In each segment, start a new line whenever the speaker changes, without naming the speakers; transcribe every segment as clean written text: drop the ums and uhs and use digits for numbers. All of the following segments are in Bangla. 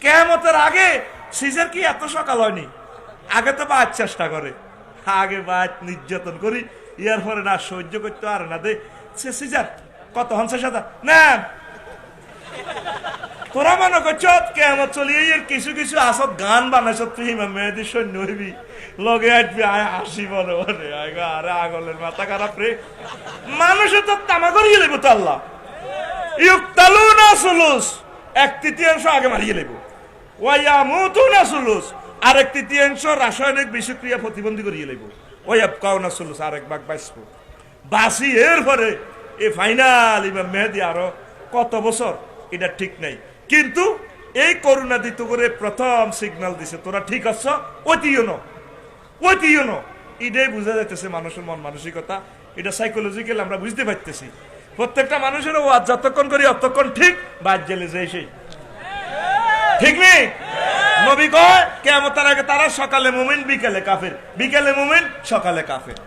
কিয়ামতের আগে সিজার কি এত সকাল হয়নি? আগে তো বাদ চেষ্টা করে, আগে বাদ নির্যাতন করি, ইয়ার পরে না সহ্য করতে আর না দে সিজার কত হনসে সাদা না। তোরা মনে করছ কেমন চলিয়ে এর কিছু কিছু আসত গান বানাইছ তুই ইমাম মেহেদির সৈন্য হইবি, লগে আসবি আয় হাসি মনে মনে আরে আগলের মাথা খারাপ রে। মানুষের তো তামা করিয়ে লেব তো আল্লাহ ইউক্তালু না সুলুস, 1/3 আগে মারিয়ে লেব, ওয়া মুতু না সুলুস আর 1/3 রাসায়নিক বিষক্রিয়া প্রতিবন্ধী করিয়ে লেব, ওয়াবকাউ না সুলুস আর 1/2 বাঁচবো। বাসি এর পরে এ ফাইনাল ইমাম মেহেদি আরো কত বছর এটা ঠিক নাই, কিন্তু এই করুণা দিত করে প্রথম সিগন্যাল দিছে তোরা ঠিক আছো, অতিও ন এটাই বোঝা যাইতেছে মানুষের মন মানসিকতা। এটা সাইকোলজিক্যাল আমরা বুঝতে পারতেছি। প্রত্যেকটা মানুষের ওয়াজ যতক্ষণ করি অতক্ষণ ঠিক, বাদ জেলে যায় সেই ঠিক নেই। নবী কয় কিয়ামতের আগে তারা সকালে মুমিন বিকেলে কাফের, বিকেলে মুমিন সকালে কাফের।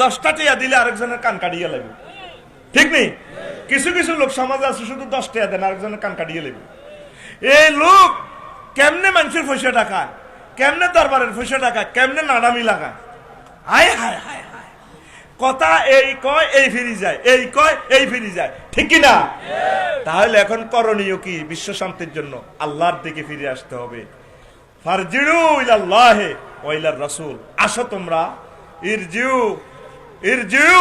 10টা টিয়া দিলে আরেকজনের কান কাটিয়ে লাগবে, ঠিক নেই? কিছু কিছু লোক সমাজে আছে শুধু 10 টাকা দেন আরেকজনের কান কাটিয়ে লাগবে। এই লোক কেমনে মানুষের পয়সা টাকায়, কেমনে দরবারের পয়সা টাকায়, কেমনে নানামি লাগায়, হায় হায় হায় হায়। কথা এই কয় এই ফিরি যায়, এই কয় এই ফিরি যায়, ঠিক কি না? তাহলে এখন করণীয় কি? বিশ্ব শান্তির জন্য আল্লাহর দিকে ফিরে আসতে হবে। ফারজিউ ইলাল্লাহি ওয়া ইলার রাসূল, আসো তোমরা, ইরজিউ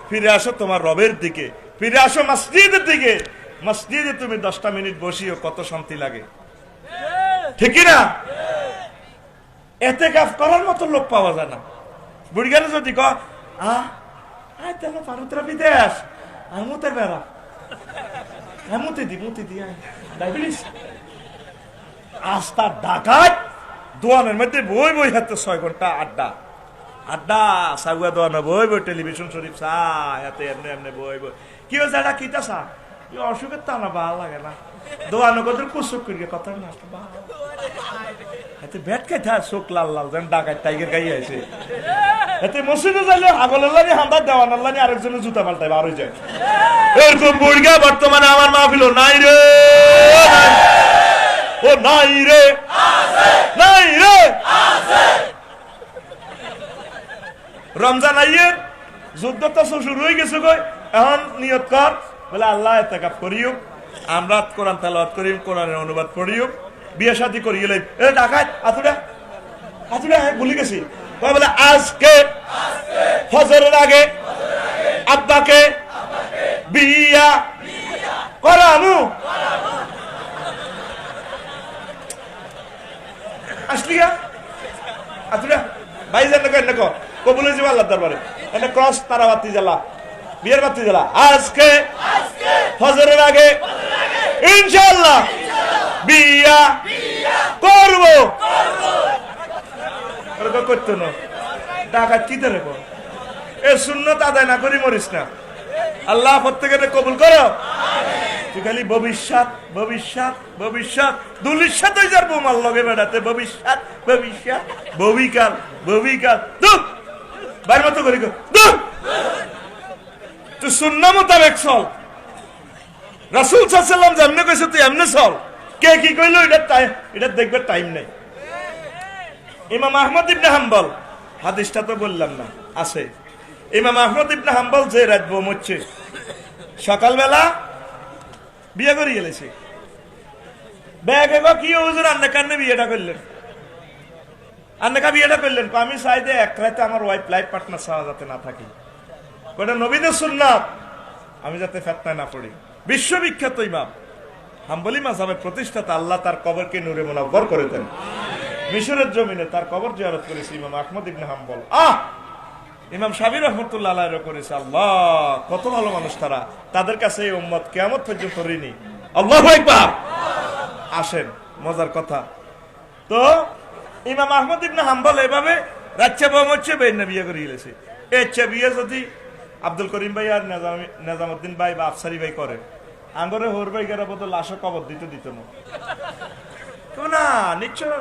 ফিরে আসো তোমার রবের দিকে, ফিরে আসো মসজিদের দিকে। মসজিদে তুমি 10টা মিনিট বসিও, কত শান্তি লাগে, ঠিক কি না? এতেকাফ করার মতো লোক পাওয়া যায় না। বুড়ি গেলে যদি ভারতরা বিদেশ আমুতে বেড়া মুতি দি ডায়াবেটিস আস্তা ডাকাত দোয়ানের মধ্যে বই বই হাতে 6 ঘন্টা আড্ডা সাগুয়া দোয়ানো বই বই টেলিভিশন শরীফ চাই হাতে এমনি এমনি বই বই কি হয়েছে এটা কিতা চা অসুখের তা না ভালো লাগে না দোয়ানো কত কুসুক করি কথা না এতে ব্যাট খাই থা চোখ লাল লাল যেন ডাকাত টাইগার গাই আছে এতে মসজিদে যাইলে আগলের লানি হান্দা দেওয়ানার লানি আরেকজনের জুতা পাল্টাই বার হয়ে যায় এরকম বুড়িগা বর্তমানে আমার মাহফিল নাই রে ও নাই রে নাই রে রমজান আইয়ের যুদ্ধ তো শুরু হয়ে গেছে গো এখন নিয়ত কর বলে আল্লাহ ইতিকাফ করিও আমরা কোরআন তেলাওয়াত করিম কোরআনের অনুবাদ পড়িও বিয়ে শাদী করিয়ে লই এ ডাকাত আতুড়া ভুলে গেছি বলে আজকে ফজরের আগে আব্বাকে বিয়া করানু আসলিয়া আতুড়া ভাইজান না কবুলে যাবে আল্লাহর দরবারে এনে ক্রস তারা বাতি জ্বালা বিয়ের বাতি জ্বালা আজকে ফজরের আগে ইনশাআল্লাহ বিয়া করব ওরকম করতো না ডাকাত কি ধরে কর এ সুন্নত আদায় না করি মরিস না আল্লাহ প্রত্যেকের কবুল করো তুই খালি ভবিষ্যৎ ভবিষ্যৎ ভবিষ্যৎ দুলির সাথে যার বোমার লগে বেড়াতে ভবিষ্যৎ ভবিষ্যৎ ভবিকাল ভবিকাল দুঃখ বাইর মতো করি দুঃখ তুই শূন্য মোতাবেক চল রাসূল সাল্লাল্লাহু আলাইহি ওয়াসাল্লাম যেমনে কইছে তুই এমনে চল কে কি কইলো এটা দেখবে টাইম নাই ইমাম আহমদ ইবনে হাম্বল হাদিসটা তো বললাম না আছে ইমাম আহমদ ইবনে হাম্বল যে রাত ঘুমোচ্ছে সকালবেলা বিয়ে করে গেলেছে ব্যাগে কি হুজুর আন্না কান্নে বিয়েটা করলেন আন্নাকা বিয়েটা করলেন আমি চাই যে এক রাতে আমার ওয়াইফ লাইফ পার্টনার ছাড়া যাতে না থাকি ওটা নবীদের সুন্নাত আমি যাতে ফিতনায় না পড়ি বিশ্ববিখ্যাত ইমাম হাম্বলি মাযহাবের প্রতিষ্ঠাতা আল্লাহ তার কবরকে নূরে মুনাওয়ার করে দেন মিশরের জমিনে তার কবর জিয়ারত করেছে ইমাম আহমদ ইবনে হাম্বল ইমাম শাফিঈ রাহমাতুল্লাহ আলাইহি করেছে আল্লাহ কত ভালো মানুষ তারা তাদের কাছে এই উম্মত কিয়ামত পর্যন্ত ঋণী আল্লাহু আকবার আসেন মজার কথা তো ইমাম আহমদ ইবনে হাম্বল এভাবে রাচ্চা বমচ্ছে বেন বিয়ে করে গেছে এই বিয়ে যদি আব্দুল করিম ভাই আর নিজামউদ্দিন ভাই বা আফসারি ভাই করে আঙ্গরে হোর ভাই গেরা বদল লাশ কবর দিত না নিশ্চয়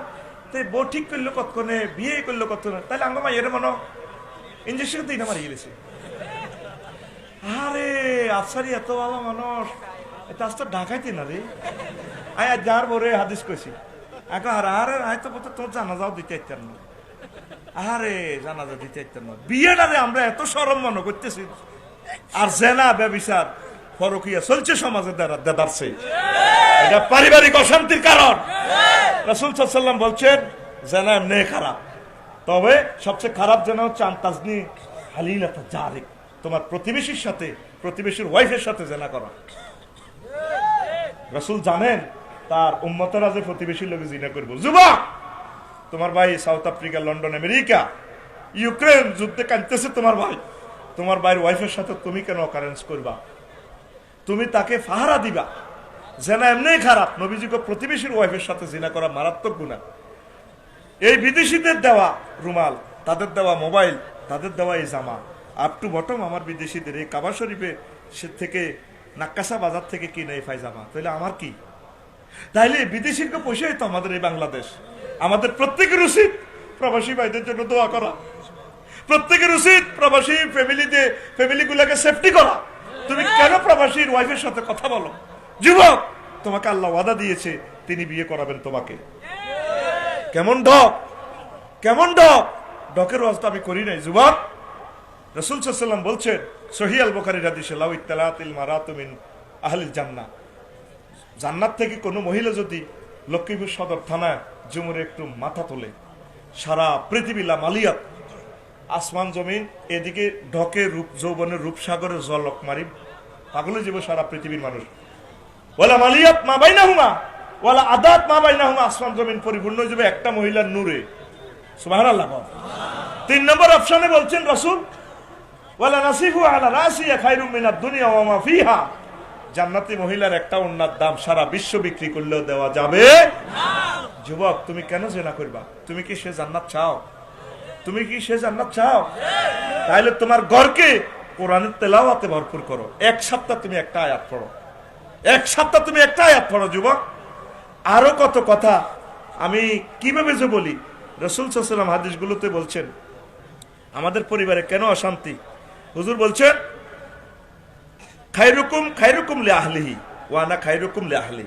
বউ ঠিক করলো কতক্ষণে বিয়ে করলো কতক্ষণে তাহলে আঙ্গ মা এর মনে ইঞ্জেকশন দিই না মারিয়ে গেছে আরে আফসারি এত ভালো মানুষ এটা আজ তো ঢাকাইতে না রে আয় যার বরে হাদিস কইছি এখন আরে আয় তো তোর জানাজাও দিতে চাইতেন না, আরে জানাজা দিতে চাইতেন না। বিয়েটারে আমরা এত সরম মনে করতেছি, আর জেনা ব্যভিচার ফরকিয়া চলছে সমাজে দেদারছে, এটা পারিবারিক অশান্তির কারণ। রাসূল সাল্লাল্লাহু আলাইহি ওয়াসাল্লাম বলছেন জেনা এমনি খারাপ, তবে সবচেয়ে খারাপ জেনা হচ্ছে আনতাজনি হালিলাতা জারিক, তোমার প্রতিবেশীর সাথে, প্রতিবেশীর ওয়াইফের সাথে জেনা করা। রাসূল জানেন তার উম্মতেরা যে প্রতিবেশীর লোকে জিনা করবো। যুবক, তোমার ভাই south Africa, London, America, Ukraine যুদ্ধে কাঁদতেছে তোমার ভাই, তোমার ভাইয়ের ওয়াইফের সাথে তুমি কেন অকারেন্স করবা? তুমি তাকে ফাহারা দিবা। জেনা এমনি খারাপ, নবীজিকে প্রতিবেশীর ওয়াইফের সাথে জিনা করা মারাত্মক গুনাহ। এই বিদেশিদের দেওয়া রুমাল, তাদের দেওয়া মোবাইল, তাদের দেওয়া এই জামা, আপ টু বটম আমার বিদেশিদের এই কাবা শরীফে সে থেকে নাক্কাসা বাজার থেকে কিনে এই পায়জামা, তাহলে আমার কি? তাইলে বিদেশিকে পয়সাই তো আমাদের এই বাংলাদেশ। আমাদের প্রত্যেকের উচিত প্রবাসী ভাইদের জন্য দোয়া করা, প্রত্যেকের উচিত প্রবাসী ফ্যামিলিগুলোকে সেফটি করা। তুমি কেন প্রবাসীর ওয়াইফের সাথে কথা বলো? যুবক, তোমাকে আল্লাহ ওয়াদা দিয়েছে তিনি বিয়ে করাবেন তোমাকে। কেমন ঢক, কেমন ঢক, ঢকের ওয়াজ তো আমি করি নাই যুবক। রাসূল সাল্লাল্লাহু আলাইহি ওয়াসাল্লাম বলছেন সহিহ আল বুখারীর হাদিসে, লাউ ইত্তালাতিল মারাতু মিন আহলিল জান্নাহ, জান্নাত থেকে কোনো মহিলা যদি লক্ষ্মীপুর সদর থানায় জুমুরে একটু মাথা তোলে, সারা পৃথিবী লামালিয়াত, আসমান জমিন, এদিকে ঢকে রূপ যৌবনের রূপসাগরের জলক মারি পাগলে যাব সারা পৃথিবীর মানুষ। ওয়ালা মালিয়াত মা বাইনাহুমা ওয়ালা আদাত মা বাইনাহুমা, আসমান জমিন পরিপূর্ণ হয়ে যাবে একটা মহিলার নূরে। সুবহানাল্লাহ। 3 নম্বর অপশনে বলছেন রাসূল, ওয়ালা নাসিফু আলা রাসিয়া খায়রুম মিনাদ দুনিয়া ওয়া মা ফিহা, জান্নাতি মহিলার একটা ওন্নার দাম সারা বিশ্ব বিক্রি করলেও দেওয়া যাবে না। যুবক, তুমি কেন জিনা করবা? তুমি কি সে জান্নাত চাও? তুমি কি সে জান্নাত চাও? তাহলে তোমার ঘরকে কোরআনের তেলাওয়াতে ভরপুর করো। এক সপ্তাহ তুমি একটা আয়াত পড়ো, এক সপ্তাহ তুমি একটা আয়াত পড়ো যুবক। আরো কত কথা আমি কিভাবে যে বলি। রাসূল সাল্লাল্লাহু আলাইহি ওয়াসাল্লাম হাদিসগুলোতে বলছেন আমাদের পরিবারে কেন অশান্তি। হুজুর বলছেন খায়রুকুম খায়রুকুম লি আহলিহি ওয়া আনা খায়রুকুম লি আহলি,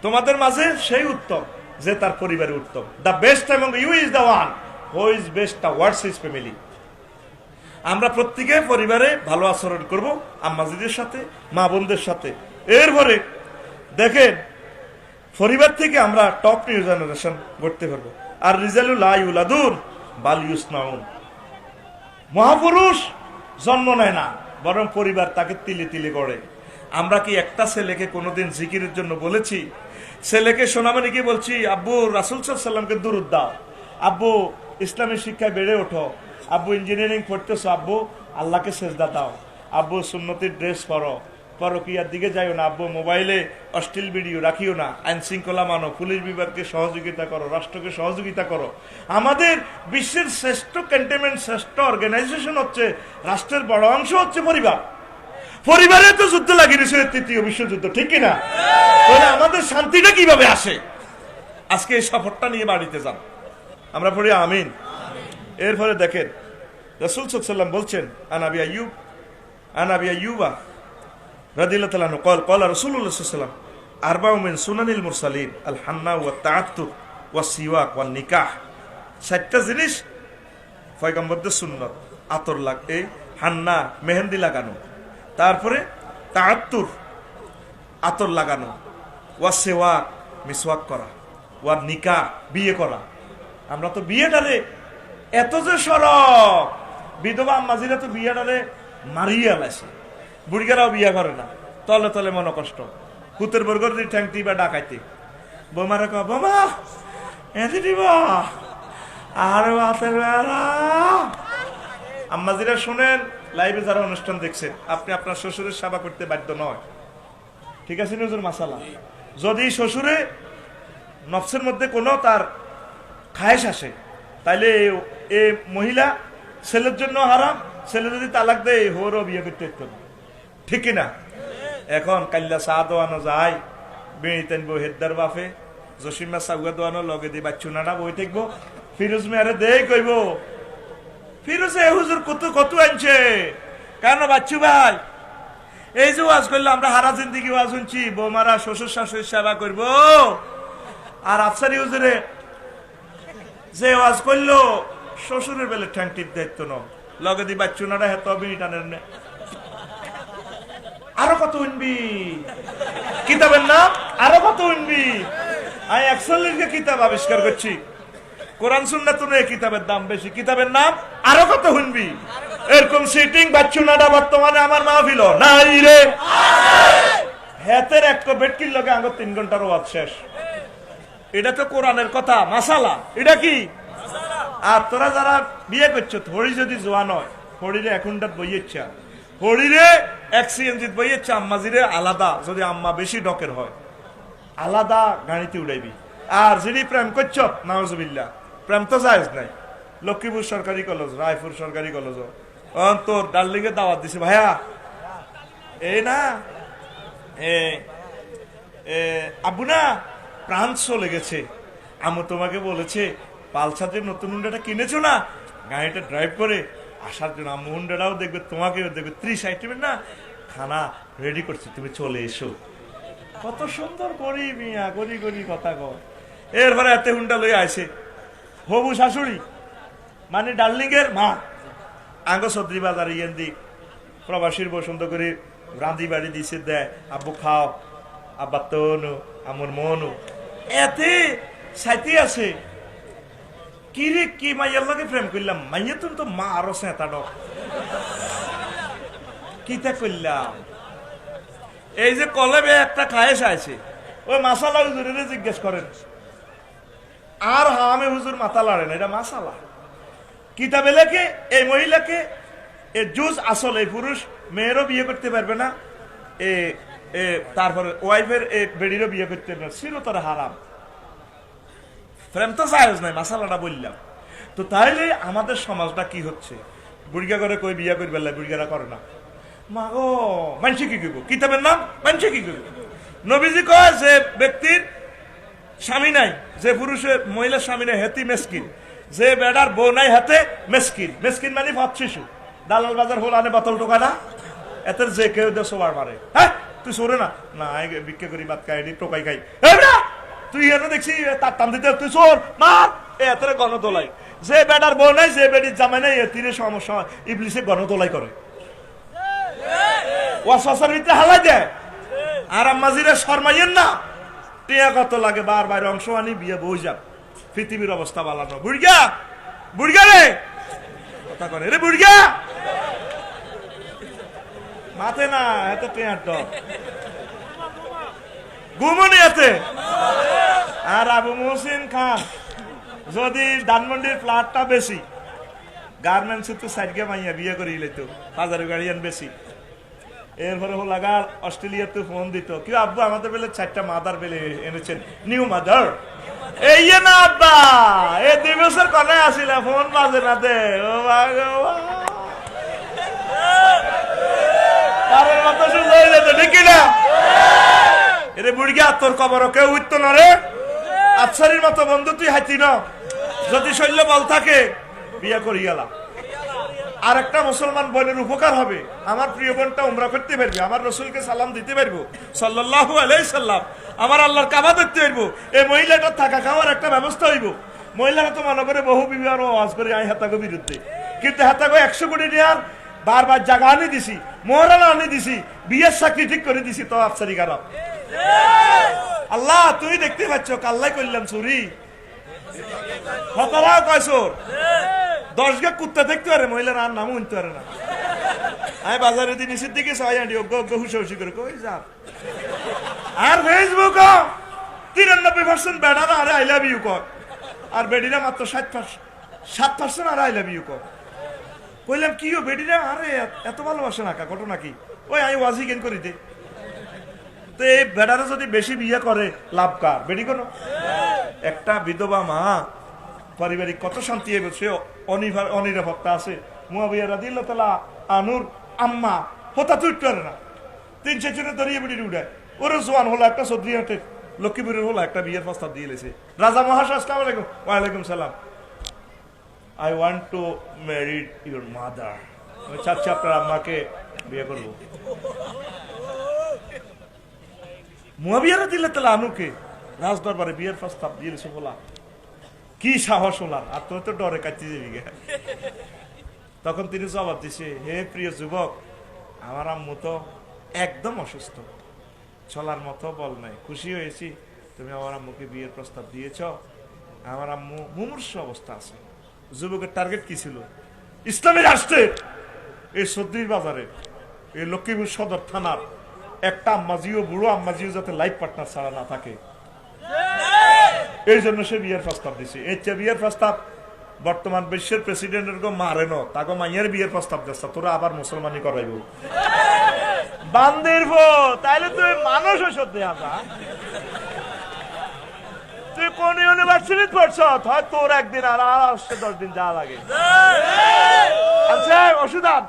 তোমাদের মাঝে সেই উত্তম যে তার পরিবারে উত্তম। The best among you is the one who is best towards his family. আমরা প্রত্যেকে পরিবারে ভালো আচরণ করব, আম্মাজিদের সাথে, মা বোনদের সাথে। এরপরে দেখেন পরিবার থেকে আমরা টপ নিউ জেনারেশন গড়তে পারবো। আর রিজালু লা ইউলাদুন বাল ইউসনাউন, মহাপুরুষ জন্ম নেয় না, বরং পরিবার তাকে তিলে তিলে গড়ে। আমরা কি একটা ছেলেকে কোনোদিন জিকিরের জন্য বলেছি? ছেলেকে শোনাবেন কি বলছি, আব্বু রাসূল সাল্লাল্লাহু আলাইহি ওয়াসাল্লামকে দুরূদ দাও, আব্বু ইসলামের শিক্ষায় বেড়ে ওঠো, আব্বু ইঞ্জিনিয়ারিং পড়তেছো, আব্বু আল্লাহকে সেজদা দাও, আব্বু সুন্নতির ড্রেস পরো, পরকীয়ার দিকে যাইও না, আব্বু মোবাইলে অশ্লীল ভিডিও রাখিও না, আইন শৃঙ্খলা মানো, পুলিশ বিভাগকে সহযোগিতা করো, রাষ্ট্রকে সহযোগিতা করো। আমাদের বিশ্বের শ্রেষ্ঠ ক্যান্টনমেন্ট, শ্রেষ্ঠ অর্গানাইজেশন হচ্ছে, রাষ্ট্রের বড় অংশ হচ্ছে পরিবার। পরিবারে তো যুদ্ধ লাগিয়েছে, তৃতীয় বিশ্বযুদ্ধ, ঠিক কিনা? তাহলে আমাদের শান্তিটা কিভাবে আসে? আজকে এই সফরটা নিয়ে বাড়িতে যান, আমরা পড়ি আমিন। এরপরে দেখেন রাসূল সাল্লাল্লাহু আলাইহি ওয়াসাল্লাম বলছেন আনাবি আইয়ুবা রাদিয়াল্লাহু তাআলা আনহু قال قال رسول الله صلى الله عليه وسلم اربع من سنن المرسلين الحنة والتعطر والسواك والنكاح। 7টা জিনিস পয়গম্বরদের সুন্নাত। আতর এই হান্না মেহেন্দি লাগানো, তারপরে তাআত্তুর আতর লাগানো, ওয়া সিওয়াক মিসওয়াক করা, ওয়া নিকাহ বিয়ে করা। আমরা তো বিয়েটারে এত যে সরব, বিধবা আম্মাজিরা তো বিয়েটারে মারিয়ে আলাইছে, বুড়িগারাও বিয়া করে না, তলে তলে মনে কষ্ট, কুতের বর্গর দিয়ে ঠ্যাংটি বা ডাকাইতে। বোমারে কয় বোমা এতে দিবা, আরে আম্মাজিরা শোনেন, লাইভে যারা অনুষ্ঠান দেখছেন, আপনি আপনার শ্বশুরের সেবা করতে বাধ্য নয়, ঠিক আছে হুজুর মাসালা। যদি শ্বশুরে নফসের মধ্যে কোনো তার খায়েশ আসে, তাইলে এ মহিলা ছেলের জন্য হারাম, ছেলে যদি তালাক দেয় হোরও বিয়ে করতে হতো, ঠিক কিনা? এখন কাল্লা চা দোয়ানো যায়, বেড়ি টানবো হেদার বাপে, জসিমা চাউয়া দোয়ানো লগে দিয়ে বাচ্চুনাটা বই থাকবো, ফিরোজ মেয়ারে দেই কইব ফিরোজে হুজুর কত কত আনছে কেন বাচ্চু ভাই, এই যে ওয়াজ করলো, আমরা হারা জিন্দিগি ওয়াজ শুনছি, বৌমারা শ্বশুর শাশুড়ির সেবা করব, আর আফসারি হুজুরে যে ওয়াজ করলো শ্বশুরের বেলে ঠ্যাং টিপ দায়িত্ব ন লগে দি বাচ্চুনারা হেত বিটানের নে আরো কত উনবি কিতাবের নাম, আরো কত উনবি। আমি 41 কিতাব আবিষ্কার করছি, কোরআন সুন্নাত নয়, কিতাবের দাম বেশি, কিতাবের নাম আরো কত শুনবি। এরকম সিটিং বাচ্চুনাটা বর্তমানে আমার মাহফিল নাই রে, হেতের একটা বেটকির লগে আঙ্গ 3 ঘন্টার ওয়াজ শেষ। এটা তো কোরআনের কথা, মাসালা, এটা কি? আর তোরা যারা বিয়ে করছো, হরি যদি জোয়ান হয়, হরিরে এখনটার বইয়েচ্ছা, হরিরে এক সিএনজিত বইয়েচ্ছা, আম্মাজিরে আলাদা, যদি আম্মা বেশি ডকের হয় আলাদা গাড়িতে উড়াইবি। আর যিনি প্রেম করছ, নাউজুবিল্লাহ, প্রেম তো জায়েজ নাই। লক্ষ্মীপুর সরকারি কলেজ, রায়পুর সরকারি কলেজ, তোর ডার্লিং এর দাওয়াত দিছে, ভাইয়া এই না আব্বু না প্রাণ চলে গেছে, আম্মু তোমাকে বলেছে পালসার যে নতুন হুন্ডাটা কিনেছো না, গাড়িটা ড্রাইভ করে আসার জন্য। আম্মু হুন্ডাটাও দেখবে, তোমাকেও দেখবে, 30 আইটেমের না খানা রেডি করছি, তুমি চলে এসো। কত সুন্দর করি মিয়া, গড়ি গড়ি কথা কর। এরপরে এতে হুন্ডা লই আসে হবু শাশুড়ি, মানে ডার্লিং এর মা, আঙ্গ সদ্রি বাজার ইয়েন দি প্রবাসীর বসন্ত করে রাঁধি বাড়ি দিছে, দেয় আব্বু খাও, আব্বা তনু, আমার মনু, এতে সাইতে আছে। কি রে কি মাইয়ার লগে প্রেম করলাম, মাইয়া তুমি তো মা আরো সেতা ডক, কিতা করলাম। এই যে কলেবে একটা খায়েশ আছে, ওই মাসালা হুজুরে জিজ্ঞেস করেন, আর হামে হুজুর মাথা লাড়েন, এটা মাসালা। কিতাবে লেখে এই মহিলাকে এ জুজ আসল, এই পুরুষ মেয়েরও বিয়ে করতে পারবে না, তারপরে ওয়াইফের বেডিরও বিয়ে করতে পারবে না, চিরতরে হারাম। প্রেম তো জায়েজ নাই, মাসালাটা বললাম। তো তাইলে আমাদের সমাজটা কি হচ্ছে, বুড়িগা করে কই বিয়ে করবে, বুড়িগারা করে না। মা গো, মানসি কি করবো, কিতাবের নাম মানসি কি করবো। নবীজি কয় যে ব্যক্তির স্বামী নাই, যে পুরুষের মহিলার স্বামী নাই, হেতি মেসকিন। যে বেড়ার বউ নাই, হাতে মেসকিন। মেসকিন মানে ভাব শিশু, দালাল বাজার হল আনে বোতল টোকা না, এতের যে কেউ দে সবার মারে। হ্যাঁ তুই সরে না, না ভিক্ষা করি ভাত খাই, টোকাই খাই, তুই এনে দেখছি তার টান দিতে, তুই চোর মার, এতের গণতোলাই। যে বেড়ার বউ নাই, যে বেডির জামাই নাই, এতিরে সমস্যা ইবলিসে গণতোলাই করে, ওয়াসওয়াসার ভিতরে হালাই দেয়। আর আম্মাজিরে শর্মাইয়েন না, টিয়া কত লাগে, বারবার অংশ আনি বিয়ে বই যাব, পৃথিবীর অবস্থা বালানো। বুড়িয়া বুড়িয়া রে কথা করে, রে বুড়িয়া মাথে না, এত টিয়ার ডক ঘুমনি আছে। আর আবু মুহসিন খান যদি ধানমন্ডির ফ্ল্যাটটা বেশি, গার্মেন্টস তো সাইডকে মাইয়া বিয়ে করে ইলেতো, বাজারে গাড়িয়ান বেশি। এরপরে লাগার অস্ট্রেলিয়াতে ফোন দিত, কি আব্বু আমাদের বেলে 4টা মাদার বেলে এনেছেন, নিউ মাদার। এই না আব্বা, এই 2 বছর কনে আসিল, ফোন বাজে না দে। ও তারের মতো শুধু হয়ে যেত, ঠিক না? এরে বুড়িয়া, তোর কবর কেউ উঠত না রে, আফসারির মতো বন্ধু তুই হাইতি না। যদি শৈল্য বল থাকে বিয়ে করি গেলাম, আর একটা মুসলমান বোনের উপকার হবে, আমার প্রিয় বোনটা উমরা করতে পারবে, আমার রসুলকে সালাম দিতে পারবো সাল্লাল্লাহু আলাইহি সাল্লাম, আমার আল্লাহর কাবা ধরতে পারবো। এই মহিলাটার থাকা খাওয়ার একটা ব্যবস্থা হইব। মহিলারা তো মনে করে বহু বিবাহ ওয়াজ করে আই হাতাগো বিরুদ্ধে, কিন্তু হাতাগো 100 কোটি নেওয়ার বারবার জায়গা আনি দিছি, মোহরানা আনি দিছি, বিয়ের চাকরি ঠিক করে দিছি, তো আফসারি খারাপ। আল্লাহ তুই দেখতে পাচ্ছ, কাল্লাই করলাম চুরি, হতরাও কয় চোর। 10 গা কুত্তা দেখতে পারে, মহিলার আর নামও উনতে পারে না। আমি বাজারে দিন নিচের দিকে সবাই আনি হুসে হুসি করে কই যা। আর ফেসবুক 93% বেড়ারা আরে আই লাভ ইউ কর, আর বেডিরা মাত্র 7% আর আই লাভ ইউ কর। কইলাম কি ও বেডিরা আরে এত ভালোবাসে না, ঘটনা কি? ওই আমি ওয়াজি গেন করি দে। তো এই বেড়ারা যদি বেশি বিয়ে করে লাভ কার? বেডি কোনো একটা বিধবা মা পারিবারিক কত শান্তি হবে, সে অনিরাপত্তা আছে। মুয়াবিয়া রাদিয়াল্লাহু তাআলা আনুর আম্মা হতা তুই করে না, 3-4 জনে দরিয়ে বেড়ি উড়ায়, ওরে জোয়ান হলো একটা চৌধুরী হাটে লক্ষ্মীপুরের হলো একটা বিয়ের প্রস্তাব দিয়ে লেছে। রাজা মহাশয় আসসালামু আলাইকুম। ওয়ালাইকুম সালাম। I want to marry your mother. চাচ্ছি আপনার আম্মাকে বিয়ে করবো। মুয়াবিয়া রাদিয়াল্লাহু আনহুকে রাজ দরবারে বিয়ের প্রস্তাব দিয়েছে বলা, কি সাহস ওনার, আর তোর তো ডরে কাটতে যাবি গে। তখন তিনি জবাব দিছে, হে প্রিয় যুবক, আমার আম্মু তো একদম অসুস্থ, চলার মতো বল নাই, খুশি হয়েছি তুমি আমার আম্মুকে বিয়ের প্রস্তাব দিয়েছ, আমার আম্মু মুমূর্ষু অবস্থা আছে। যুবকের টার্গেট কি ছিল? ইসলামী রাষ্ট্রে এই সদ্রির বাজারে এই লক্ষ্মীপুর সদর থানার একটা আম্মাজিও, বুড়ো আম্মাজিও যাতে লাইফ পার্টনার ছাড়া না থাকে, এই জন্য সে বিয়ের প্রস্তাব দিছে। এই বিয়ের প্রস্তাব বর্তমান বিশ্বের প্রেসিডেন্টের গো মারে ন, তাকে মাইয়ের বিয়ের প্রস্তাব দিচ্ছে, তোরা আবার মুসলমানি করাইব বান্দির ভো, তাইলে তুই মানুষ ওষুধ দেয়া যা। তুই কোন ইউনিভার্সিটি পড়ছ, হয় তোর একদিন আর 10 দিন যা লাগে। আচ্ছা ওষুধ আন,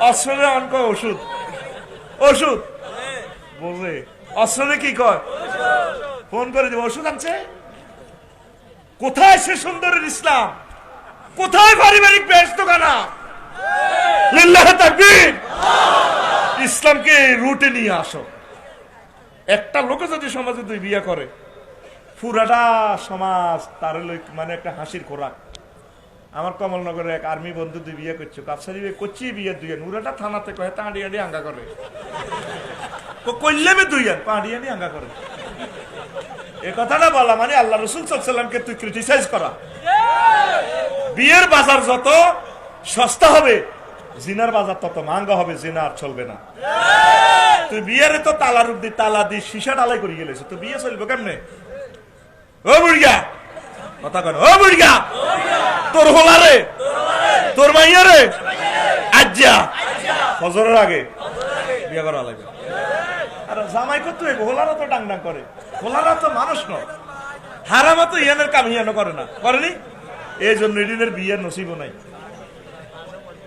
অস্ট্রেলিয়া অঙ্ক ওষুধ, ওষুধ বলবে অস্ট্রেলিয়া কি কয়, ফোন করে দিব ওষুধ আনছে। কোথায় সে সুন্দরের ইসলাম, কোথায় পারিবারিক ব্যস্তখানা? লিল্লাহি তাকবীর। ইসলামকে রুটে নিয়ে আসো। একটা লোকে যদি সমাজে তুই বিয়ে করে, পুরাটা সমাজ তার মানে একটা হাসির খোরাক। আমার কমলনগরে এক আর্মি বন্ধু তুই বিয়ে করছো, কাপসারি করছি বিয়ে দুই নুরাটা থানাতে কয়ে তাঁড়ি আড়ি আঙ্গা করে, কইলে দুই পাঁড়ি আনি আঙ্গা করে। এ কথাটা বলা মানে আল্লাহ রাসূল সাল্লাল্লাহু আলাইহি ওয়াসাল্লামকে তুই ক্রিটিসাইজ করা। বিয়ের বাজার যত সস্তা হবে, জিনার বাজার তত মাঙ্গা হবে, জিনা আর চলবে না। তুই বিয়ের তো তালা রূপ দি, তালা দি সীসা ডালাই করে গেলেছে, তো বিয়ে চলবে কেমনে? ও বুড়িয়া কথা কেন, ও বুড়িয়া তোর হোলারে, তোর মাইয়ারে আজ্জা ফজরের আগে বিয়ে করা লাগবে। আর জামাই করতে হইব, হোলারা তো ডাং ডাং করে, হোলারা তো মানুষ নয়, হারামা তো ইয়ানের কাম ইয়ানো করে না, করেনি। এই জন্য এদিনের বিয়ের নসিব নাই।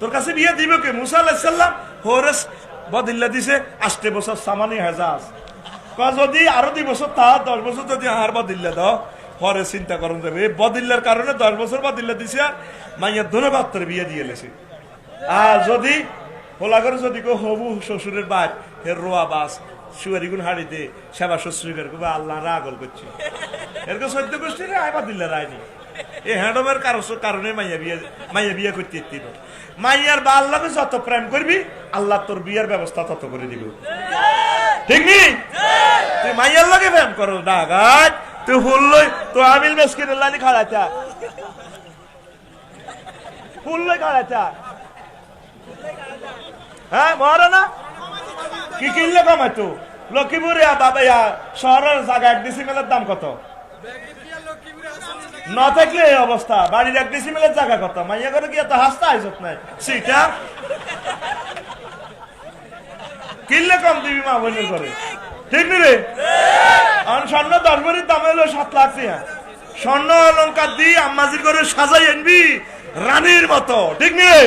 তোর কাছে বিয়ে দিব কে? মুসা আলাইহিস সালাম হোরেস বদিল্লা দিছে 8 বছর সামানি হেজাজ, যদি আরো 2 বছর তা 10 বছর যদি আর বদিল্লা দাও, পরে চিন্তা করুন যাবে। এই বদিল্লার কারণে 10 বছর বদিল্লা দিছে, মাইয়া ধন্যবাদ তোর বিয়ে দিয়ে লেছে। আর যদি হোলা করে যদি কেউ হবু শ্বশুরের বাদ হের রোয়া বাস শুয়ারি গুণ হাড়ি দে সেবা শ্বশুর করবে, আল্লাহ রাগল করছে এরকম 14 গোষ্ঠী আয় বদিল্লা রায়নি। এই হ্যান্ডমের কারণে মাইয়া বিয়ে করতে দিল। মাইয়ার বা আল্লাহকে যত প্রেম করবি, আল্লাহ তোর বিয়ের ব্যবস্থা তত করে দিব, ঠিক নি? তুই মাইয়ার লগে প্রেম করো ডাগাত, তুই ফুল লই তো আমিল মেসকিনের লাইনে খাড়াইতা, ফুল লই খাড়াইতা, হ্যাঁ মরা না কি কিনলে কমাই তো লক্ষ্মীপুরে বাবা শহরের জায়গা 1 ডিসিমেলের দাম কত? না থাকলে এই অবস্থা। বাড়ির 1 ডিসিমেলের জায়গা কত? মাইয়া করে কি এত হাসতে আইসত নাই সেটা কিনলে কম দিবি মা বোনের করে, ঠিক নি রে? স্বর্ণ 10 ভরির দাম হলো 7 লাখ টাকা। স্বর্ণ অলঙ্কার দিয়ে আম্মাজির করে সাজাই আনবি রানীর মতো, ঠিক নি রে?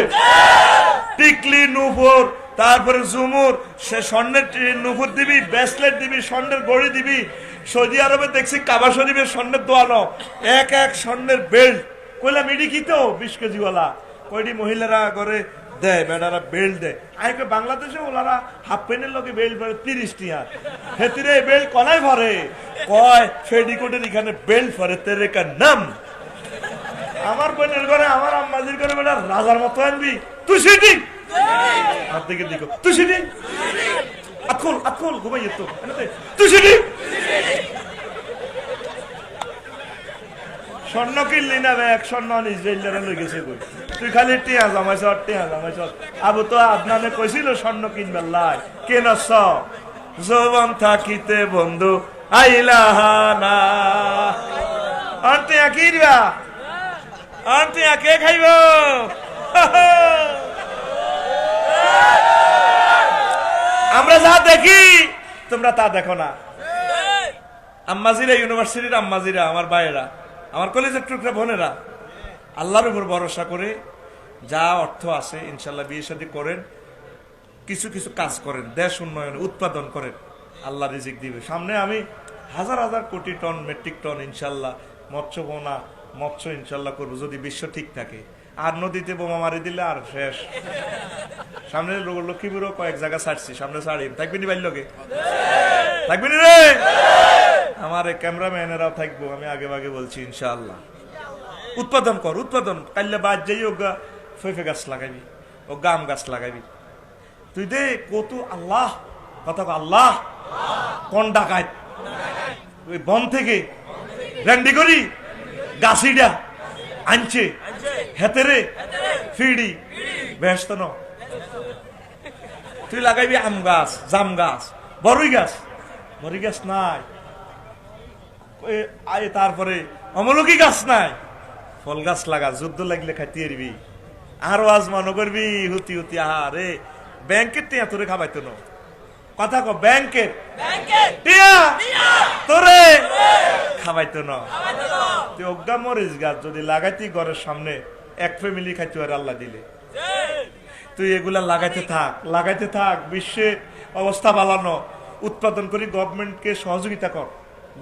টিকলি নুপুর, তারপরে ঝুমুর, সে স্বর্ণের নুপুর দিবি, ব্রেসলেট দিবি, স্বর্ণের গড়ি দিবি। সৌদি আরবে দেখছি কাবা শরীফের স্বর্ণের দোয়ানো, এক স্বর্ণের বেল্ট। কইলাম এডি কি তো 20 কেজিওয়ালা, কয়টি মহিলারা করে দেয়, বেটারা বেল্ট দেয়। আইকে বাংলাদেশে ওনারা হাফ প্যান্টের লোকে বেল্ট ভরে 30 টিয়া, হেতিরে বেল্ট কনাই ভরে, কয় ফেডিকোটের এখানে বেল্ট ভরে তেরে কার নাম। আমার বোনের ঘরে, আমার আম্মাজির ঘরে বেটা রাজার মতো আনবি তুই, সেটি হাত থেকে দিকো তুই, সেটি আতখোল আতখোল ঘুমাইয়ে তো তুই, সেটি স্বর্ণ কিনলি না ব্যাগ, স্বর্ণ ইসরায়েলরা লই গেছে কই, তুই খালি টিয়া জামাইছ টিয়া জামাইছ। আবু তো আপনারে কইছিল স্বর্ণ কিনবার লাই, কেন যৌবন থাকিতে বন্ধু আইলাহানা, আর টিয়া কিনবা, আর টিয়া কে খাইব? আমরা যা দেখি তোমরা তা দেখো না। আম্মাজিরা, ইউনিভার্সিটির আম্মাজিরা, আমার ভাইয়েরা, আমার কলেজের টুকরা বোনেরা, আল্লাহর উপর ভরসা করে যা অর্থ আছে ইনশাল্লাহ বিয়ে শাদী করেন, কিছু কিছু কাজ করেন, দেশ উন্নয়নে উৎপাদন করেন, আল্লাহ রিজিক দিবে। সামনে আমি হাজার হাজার কোটি টন মেট্রিক টন ইনশাল্লাহ মৎস্য ইনশাল্লাহ করবো, যদি বিশ্ব ঠিক থাকে। আর নদীতে বোমা মারি দিলে আর শেষ। সামনে লক্ষ্মীপুরও কয়েক জায়গা ছাড়ছি, সামনে ছাড়ি থাকবি নি বাল্যকে, থাকবি নি রে? আমার ক্যামেরাম্যানেরাও থাকবো, আমি আগে আগে বলছি ইনশাআল্লাহ। উৎপাদন কর, উৎপাদন। কাইলে বাদ যাই ওগা ফেফে গাছ লাগাবি, ও গাম গাছ লাগাবি। তুই দে কত আল্লাহ কথা, আল্লাহ কোন ডাকাত ওই বন থেকে র্যান্ডি করি গাছিডা আনছে হেতেরে ফিডি ব্যস্ত ন। তুই লাগাইবি আম গাছ, জাম গাছ, বড়ই গাছ। বড়ই গাছ নাই, তারপরে অমলকি গাছ নাই, ফল গাছ লাগা। যুদ্ধ লাগলে খাইতে এরবি, আরো আজমানো করবি। হুতি হুতি আহারে ব্যাংকের টিয়া তোরে খাবাইতো না। কথা কো, ব্যাংকের টিয়া তোরে খাবাইতো না। তুই অজ্ঞা মরিচ গাছ যদি লাগাইতি ঘরের সামনে, এক ফ্যামিলি খাইতে আর আল্লাহ দিলে। তুই এগুলা লাগাইতে থাক, লাগাইতে থাক। বিশ্বে অবস্থা বাড়ানো, উৎপাদন করি। গভর্নমেন্টকে সহযোগিতা কর।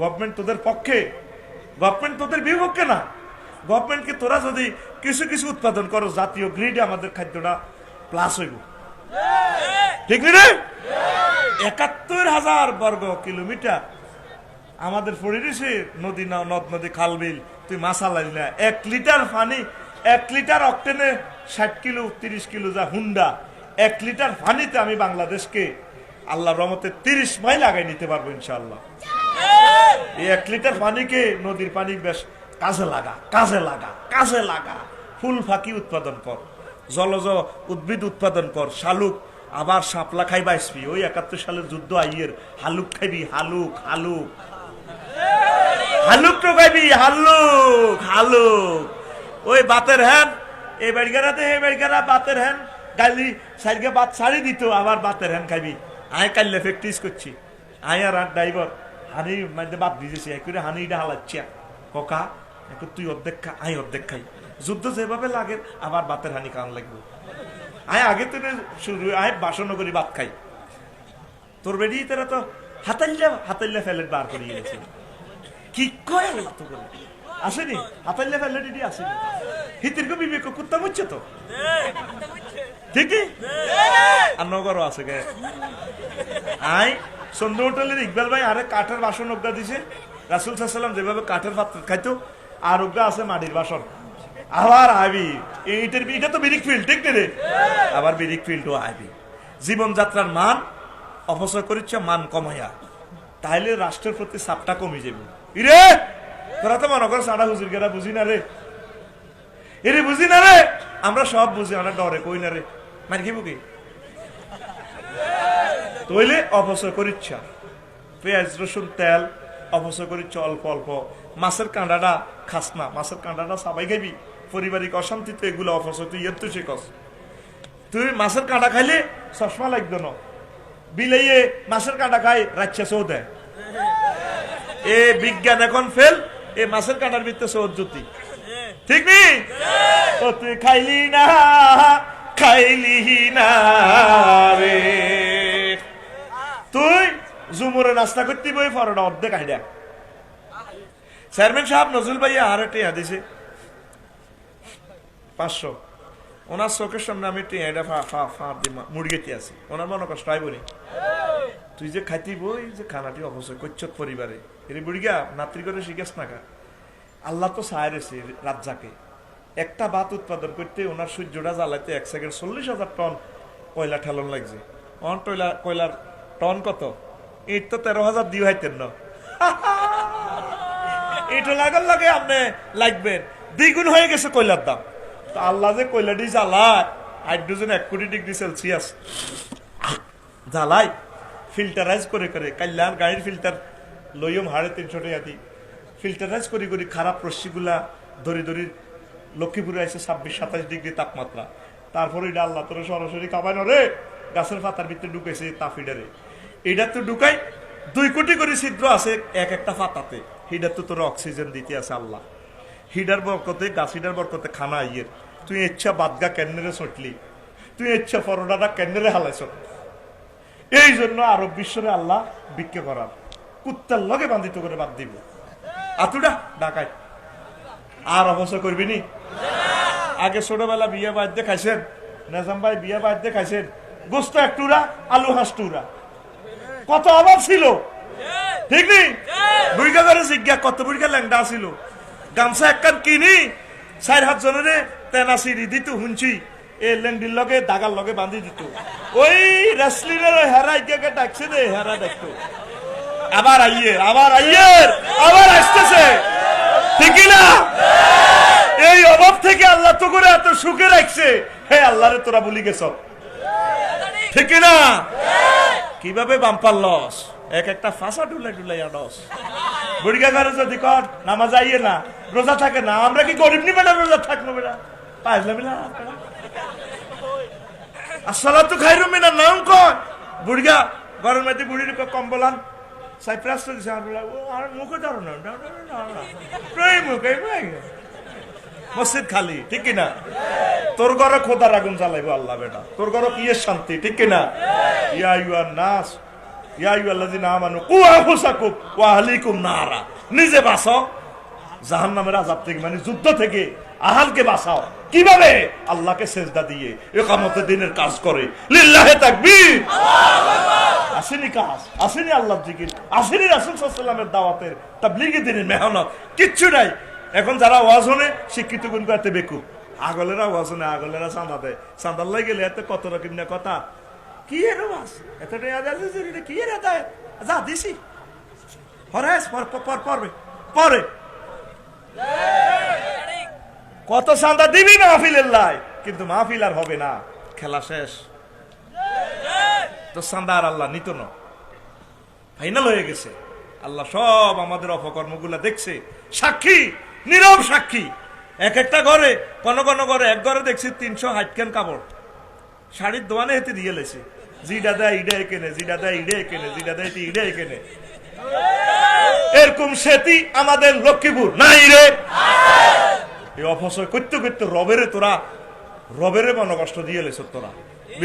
গভর্নমেন্ট তোদের পক্ষে, গভর্নমেন্ট তোদের বিপক্ষে না। গভর্নমেন্টকে তোরা যদি কিছু কিছু উৎপাদন করো, জাতীয় গ্রিডে আমাদের খাদ্যটা প্লাস হইব। ঠিক রে? ৭১,০০০ বর্গ কিলোমিটার আমাদের পড়েছে নদী, নদ নদী, খাল বিল। তুই মাছা লাগলি না। ১ লিটার পানি, 1 লিটার অক্টেনে ৬০ কিলো ৩০ কিলো যা হুন্ডা। 1 লিটার পানিতে আমি বাংলাদেশকে আল্লাহর রহমতে ৩০ মাইল আগায় নিতে পারবো ইনশাআল্লাহ। এই 1 লিটার পানিকে, নদীর পানি বেশ কাজে লাগা, কাজে লাগা, কাজে লাগা। ফুল ফাঁকি উৎপাদন কর, জলজ উদ্ভিদ উৎপাদন কর। শালুক, আবার শাপলা খাইবা আসবি। ওই ৭১ সালের যুদ্ধ আইয়ের হালুক খাইবি, হালুক হালুক হালুক তো খাইবি, হালুক হালুক। ওই বাতের হ্যান, এই বাড়িগারাতে এই বাড়িগারা বাতের হ্যান গালি সাইডকে বাত ছাড়ি দিত, আবার বাতের হ্যান খাইবি। আয় কাইলে প্র্যাকটিস করছি। আয় আর ড্রাইভার হানি মানে বাদ দিয়েছি, করে হানিটা হালাচ্ছি। ককা তুই অর্ধেক খা, আয় অর্ধেক খাই। যুদ্ধ যেভাবে লাগে আবার বাতের হানি খাওয়ান লাগবে। আয় আগে তো শুরু, আয় বাসন করি ভাত খাই। তোর বেডি তারা তো হাতাল্লা হাতাল্লা ফেলেট বার করে গেছে। কি কয় তো করে আসেনি, হাতাল্লা ফেলেট আসেনি। হিতির বিবেক কুত্তা মুচ্ছে তো ঠিকই। আর নগরও আছে গে। আয় সন্ধ্যা হোটেলের ইকবাল ভাই আরে কাঠের বাসন অজ্ঞা দিছে। রাসুল সাল্লাম যেভাবে কাঠের পাত্র খাইতো, আর অজ্ঞা আছে মাটির বাসন। আবার আইবি এইটার, এটা তো বিরিক ফিল্ড, ঠিক রে? আবার বিরিক ফিল্ডও আইবি। জীবনযাত্রার মান অপচয় করিচ্ছে, মান কমাইয়া, তাহলে রাষ্ট্রের প্রতি চাপটা কমে যাবে। ইরে তোরা তো মনে করো সাড়া হুজুর গেরা বুঝি না রে, এরে বুঝি না রে। আমরা সব বুঝি, আমরা ডরে কই না রে, মানে কি বুকি তৈলে অপচয় করিচ্ছা। পেঁয়াজ রসুন তেল অপচয় করিচ্ছ অল্প অল্প। মাছের কাঁটাটা খাস না, মাছের কাঁটাটা সবাই খাইবি। পারিবারিক অশান্তিতে এগুলো অপচয় তুই এর তো শিখস। তুই মাছের কাঁটা খাইলে চশমা লাগবে না। বিলাইয়ে মাছের কাঁটা খাই রাচ্ছা চৌ দেয়। এ বিজ্ঞান এখন ফেল, এ মাছের কাঁটার ভিতরে চৌর জ্যোতি, ঠিক নি? ও তুই খাইলি না, খাইলি না রে। তুই জুমুরে নাস্তা করতে বই ফরটা অর্ধেক আইডা। চেয়ারম্যান সাহেব নজরুল ভাই আরে টিয়া দিছে ৫০০। ওনার চোখের সামনে আমি টিয়াটা মুরগিতে আছি। ওনার মনে কষ্ট আইব নি? তুই যে খাইতে বই যে খানাটি অবশ্যই করছ পরিবারে, এর বুড়িগা নাত্রি করে শিখেস না কা। আল্লাহ তো সায় রেছে রাজ্জাকে। একটা ভাত উৎপাদন করতে ওনার সূর্যটা জ্বালাইতে ১ সেকেন্ড ৪০,০০০ টন কয়লা ঠেলন লাগছে। কয়লার টন কত? ইট তো ১৩,০০০ দিয়ে হাইতেন না। এটা লাগার লাগে আপনি লাগবেন, দ্বিগুণ হয়ে গেছে কয়লার দাম। তো আল্লাহ যে কয়লাটি জ্বালায়, হাইড্রোজেন ১ কোটি ডিগ্রি সেলসিয়াস জ্বালাই, ফিল্টারাইজ করে করে। কাল্যাণ গাড়ির ফিল্টার লইম ৩৫০ টাকা দিই। ফিল্টারাইজ করি করি খারাপ রশ্মিগুলা ধরি ধরি লক্ষ্মীপুরে আছে ২৬-২৭ ডিগ্রি তাপমাত্রা। তারপরে এটা আল্লাহ তোর সরাসরি খাবাই না রে, গাছের পাতার ভিতরে ঢুকেছে তাফিডারে। এটা তো ঢুকাই ২ কোটি করে ছিদ্র আছে এক একটা পাতাতে। হিডার তো তোর অক্সিজেন দিতে আছে আল্লাহ। হিডার বরকতে, গাছ হিডার বরকতে খানা আইয়ের। তুই ইচ্ছা বাদগা কেন্দ্রে ছটলি, তুই ইচ্ছা পরোটাটা কেন্দ্রে হালাইছ। এই জন্য আরব বিশ্বরে আল্লাহ বিক্রি করার কুত্তার লগে বান্ধিত করে বাদ দিব। আতুডা ডাকাই আর অবশ্য করবি নি, আগে ছোটবেলা বিয়ে বাদ্যে খাইছেন, নাজাম ভাই বিয়ে বাদ্যে খাইছেন, গোস্ত এক টুরা, আলু হাঁস টুরা, কত অভাব ছিল, ঠিক নেই? বুড়িকা করে জিজ্ঞা কত বুড়িকা ল্যাংডা ছিল, গামছা একখান কিনি 4 জনের তেনা সিঁড়ি দিত, শুনছি এ ল্যাংডির লগে দাগার লগে বান্ধি দিত, ওই রেসলিনের হেরা ইকে ডাকছে দে, হেরা দেখতো আবার আইয়ের আবার আসতেছে, ঠিক না? এই অভাব থেকে আল্লাহ তো করে এত সুখে রাখছে, হে আল্লাহরে তোরা ভুলি গেছ, ঠিক না? কিভাবে বাম্পার লস, এক একটা ফাঁসা ডুলাইয়া লস। বুড়িকা ঘরে যদি কর নামাজ আইয়ে না, রোজা থাকে না, আমরা কি গরিব নিবে না রোজা থাকলো বেড়া, পাইলাম না আসলা তো খাইরুম না নাম কয়। বুড়িকা ঘরের মধ্যে বুড়ির কম্বলান সাইপ্রাস দিছে, আর মুখে ধরো না, মসজিদ খালি, ঠিক কিনা? তোর ঘরে খোদার আগুন জ্বালাইবো আল্লাহ বেটা, তোর ঘরে কি শান্তি, ঠিক কিনা? ইয়া আইয়ুহান নাস ইয়া আইয়ুহাল্লাযিনা আমানু কু আনফুসাকুম ওয়া আহলিকুম নারা, নিজে বাঁচাও জাহান্নামের আযাব থেকে, মানে যুদ্ধ থেকে আহলকে বাঁচাও। কিভাবে? আল্লাহকে সেজদা দিয়ে ইকামতের দিনের কাজ করে, লিল্লাহি তাকবীর, আসেনি কাজ, আসেনি আল্লাহর জিকির, আসেনি রাসূল সাল্লাল্লাহু আলাইহি ওয়াসাল্লামের দাওয়াতের তাবলীগি দিনের মেহনত, কিচ্ছু নাই। এখন যারা ওয়াজ শুনে শিক্ষিত গুণ করতে বেকু, আগলেরা ওয়াজ শুনে, আগলেরা চাঁদা দেয়, চাঁদার লাই গেলে এত কত রকম না কথা, কি এর ওয়াজ এত কি এর যা দিছি হরেস পড়বে পরে কত চাঁদা দিবি মাহফিলের লাই, কিন্তু মাহফিল আর হবে না, খেলা শেষ, তো চাঁদা আর আল্লাহ নিত না, ফাইনাল হয়ে গেছে। আল্লাহ সব আমাদের অপকর্মগুলা দেখছে, সাক্ষী, নীরব সাক্ষী। এক একটা ঘরে, কোন কোন ঘরে, এক ঘরে দেখছি 360 খান কাপড় শাড়ির দোকানে হেতে দিয়ে লেছে, জিডা দেয় ইডাই কেনে, জিডা দেয় ইডাই কেনে, জিডা দেয় ইডাই কেনে। এরকম সেটি আমাদের লক্ষ্মীপুর নাই রে। এই অপচয় করতে করতে রবেরে তোরা রবেরে মনকষ্ট দিয়ে লেছ তোরা,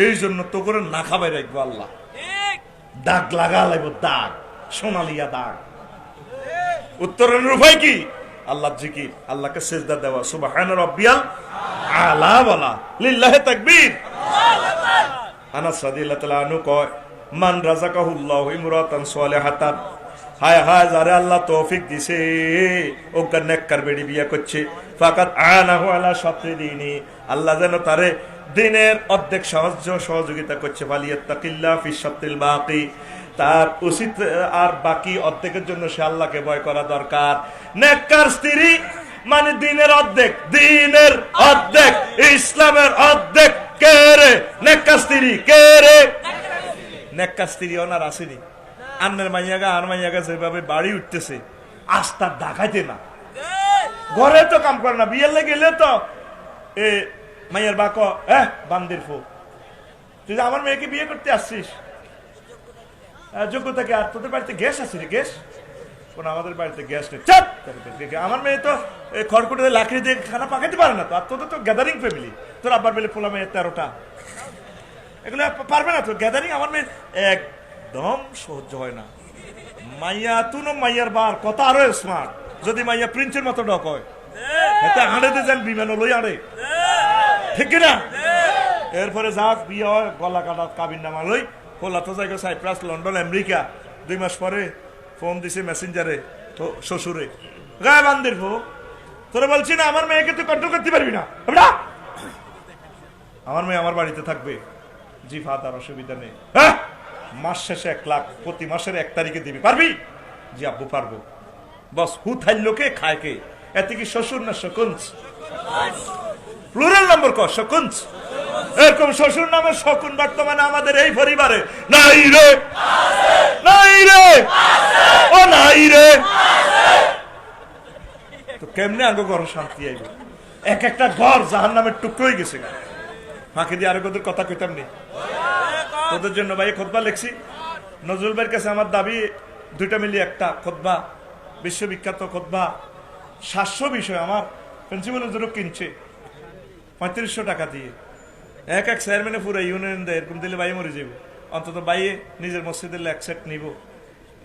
এই জন্য তো করে না খাবাই রাখবো আল্লাহ, দাগ লাগা লাগবো, দাগ সোনালিয়া দাগ। উত্তরণের উপায় কি? আল্লাহ জিকির, আল্লাহকে সেজদা দেওয়া, সুবহান রাব্বিয়াল আলা বলা, লিল্লাহি তাকবীর। আনাস রাদিয়াল্লাহু তাআলা আনহু কয়, মান রাযাকাহুল্লাহু ইমরাতান সালিহাতান, হায় হায় যারে আল্লাহ তৌফিক দিছে ওকে নেককার বেড়ি বিয়া করছে, ফাকাত আনাহু আলা শাতরি দীনি, আল্লাহ যেন তারে দিনের অর্ধেক সহযোগিতা করছে, ফালিয়াত্তাকিল্লাহ ফি শাতরিল বাকি, তার উচিত আর বাকি অর্ধেকের জন্য সে আল্লাহকে ভয় করা দরকার। নেককার স্ত্রী মানে দিনের অর্ধেক, দিনের অর্ধেক, ইসলামের অর্ধেক কে রে? নেককার স্ত্রী কে রে? নেককার স্ত্রী ওনার আসেনি। আন্নের মাইয়াগা আর মাইয়াগা যেভাবে বাড়ি উঠতেছে, আস্থা দেখাইতে না, ঘরে তো কাম করে না, বিয়েলে গেলে তো এ মাইয়ার বাক বান্দির ফো, তুই আমার মেয়েকে বিয়ে করতে আসছিস, যোগ্যতা কি? আর তোদের বাড়িতে গ্যাস আছে রে? গ্যাস কোন? আমাদের বাড়িতে গ্যাস নেই। আমার মেয়ে তো খড়কুটে লাকড়ি দিয়ে খানা পাকাইতে পারে না তো, আর তোদের তো গ্যাদারিং ফ্যামিলি, তোর আব্বার বেলে পোলা মেয়ে 13টা, এগুলো পারবে না তো গ্যাদারিং। আমার মেয়ে একদম সহ্য হয় না। মাইয়া তুন মাইয়ার বার কথা আরো স্মার্ট, যদি মাইয়া প্রিন্সের মতো ডক হয়, এতে হাঁড়েতে যান বিমান লই আড়ে, ঠিক না? এরপরে যাক বিয়ে হয়, গলা কাটা কাবিন নামা লই, খোলা তো যাই সাইপ্রাস, লন্ডন, আমেরিকা। 2 মাস পরে ফোন দিছে মেসেঞ্জারে তো শ্বশুরে, গায়ে বান্দির ফো, তোরা বলছি না আমার মেয়েকে তুই কন্ট্রোল করতে পারবি না, আমার মেয়ে আমার বাড়িতে থাকবে। জি ফাদার, অসুবিধা নেই। হ্যাঁ, মাস শেষে 1 লাখ প্রতি মাসের 1 তারিখে দিবি, পারবি? জি আব্বু পারবো। বস হু থাইল লোকে খায় কে? এতে কি শ্বশুর না শকুঞ্চ? প্লুরাল নম্বর ক, শকুঞ্চ। এরকম শ্বশুর নামের শকুন বর্তমানে আমাদের এই পরিবারে নাই রে, নাই রে, ও নাই রে। তো কেমনে আগে ঘর শান্তি আইবে? এক একটা ঘর জাহান্নামের টুকরোই গেছে। ফাঁকি দিয়ে আরো তোদের কথা কইতাম নি, তোদের জন্য ভাই খুতবা লিখছি। নজরুল ভাইয়ের কাছে আমার দাবি 2টা মিলিয়ে একটা খুতবা, বিশ্ববিখ্যাত খুতবা, 700 বিষয় আমার প্রিন্সিপাল হুজুরও কিনছে 3500 টাকা দিয়ে। এক চেয়ারম্যানে পুরো ইউনিয়ন দেয়, এরকম দিলে ভাই মরে যাবো। অন্তত বাইয়ে নিজের মসজিদের এক সেট নিব।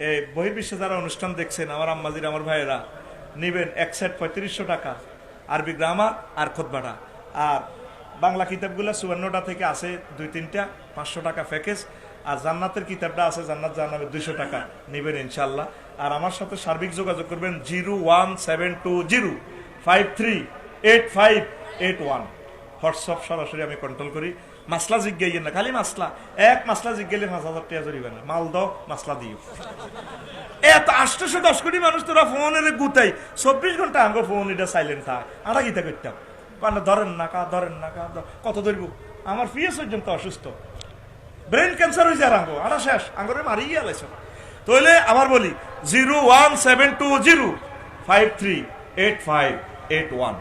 এই বহির্বিশ্বে যারা অনুষ্ঠান দেখছেন, আমার আম্মাজির, আমার ভাইয়েরা নিবেন 1 সেট 3500 টাকা, আরবি গ্রামার আর খুতবাটা আর বাংলা কিতাবগুলো 54টা থেকে আছে 2-3টা 500 টাকা প্যাকেজ। আর জান্নাতের কিতাবটা আছে জান্নাত জাহান্নামের 200 টাকা নেবেন ইনশাল্লাহ। আর আমার সাথে সার্বিক যোগাযোগ করবেন 01720538581। হোয়াটসঅ্যাপ সরাসরি আমি কন্ট্রোল করি। মাসলা জিজ্ঞাইয়েন না, খালি মাসলা এক মাসলা জিজ্ঞাইলে 5000 টাকা জরিমানা। মাল দাও মাসলা দিও। এত 810 কোটি মানুষ তোরা ফোনের গুতাই 24 ঘন্টা আঙ্গ ফোন এটা সাইলেন্ট থাক। আটা গীতা করতাম কারণ ধরেন না কা কত ধরবো। আমার পিএস পর্যন্ত অসুস্থ, ব্রেন ক্যান্সার হয়েছে আর আঙ্গো আটা শেষ আঙ্গরে মারি গেছে। তাহলে আবার বলি 01720538581।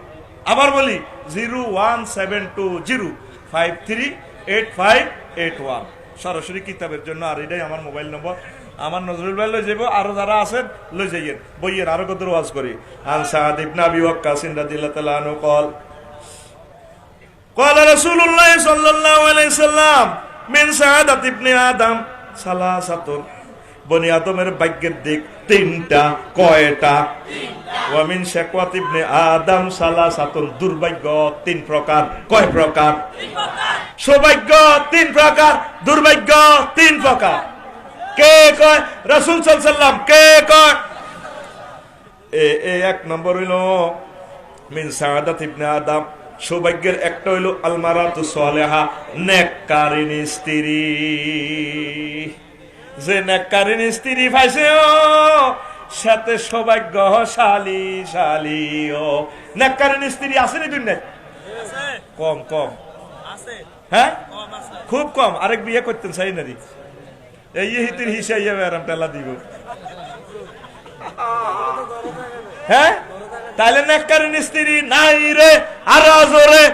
আবার বলি 01720538581 সরাসরি কিতাবের জন্য। আর এটাই আমার মোবাইল নম্বর। আমার নজরুল ভাই লই যাবো, আরো যারা আছেন লই যাইয়েন। বইয়ের আরো কত ওয়াজ করি। আন সাদ ইবনে আবি ওয়াক্কাস রাদিয়াল্লাহু তাআলা আনহু قال قال رسول الله صلى الله عليه وسلم من سعادة ابن آدم ثلاثة। বনি আদমের ভাগ্যের দিক তিনটা। কয়টা? ওয়া মিন শাকওয়াত ইবনে আদম সালাসাতুন। দুর্ভাগ্য তিন প্রকার। কয় প্রকার? সৌভাগ্য তিন প্রকার, দুর্ভাগ্য তিন প্রকার। কে কয়? রাসূল সাল্লাল্লাহু আলাইহি ওয়াসাল্লাম। কে কয়? এক নম্বর হইল মিন সাআদাত ইবনে আদম, সৌভাগ্যের একটা হইল আলমারাতু সালেহা, নেককারিনী স্ত্রী। যে নেককারিনী স্ত্রী পাইছে সাথে সৌভাগ্যশালী শালী। ও নেককারিনী স্ত্রী আছে নি দুনিয়ায়? কম কম, হ্যাঁ খুব কম। আরেক বিয়ে করতেন চাই নারী এই হিতির হিসাইয়া আরাম টেলা দিব। হ্যাঁ তাইলে নেককারিনী স্ত্রী নাই রে। আর জোরে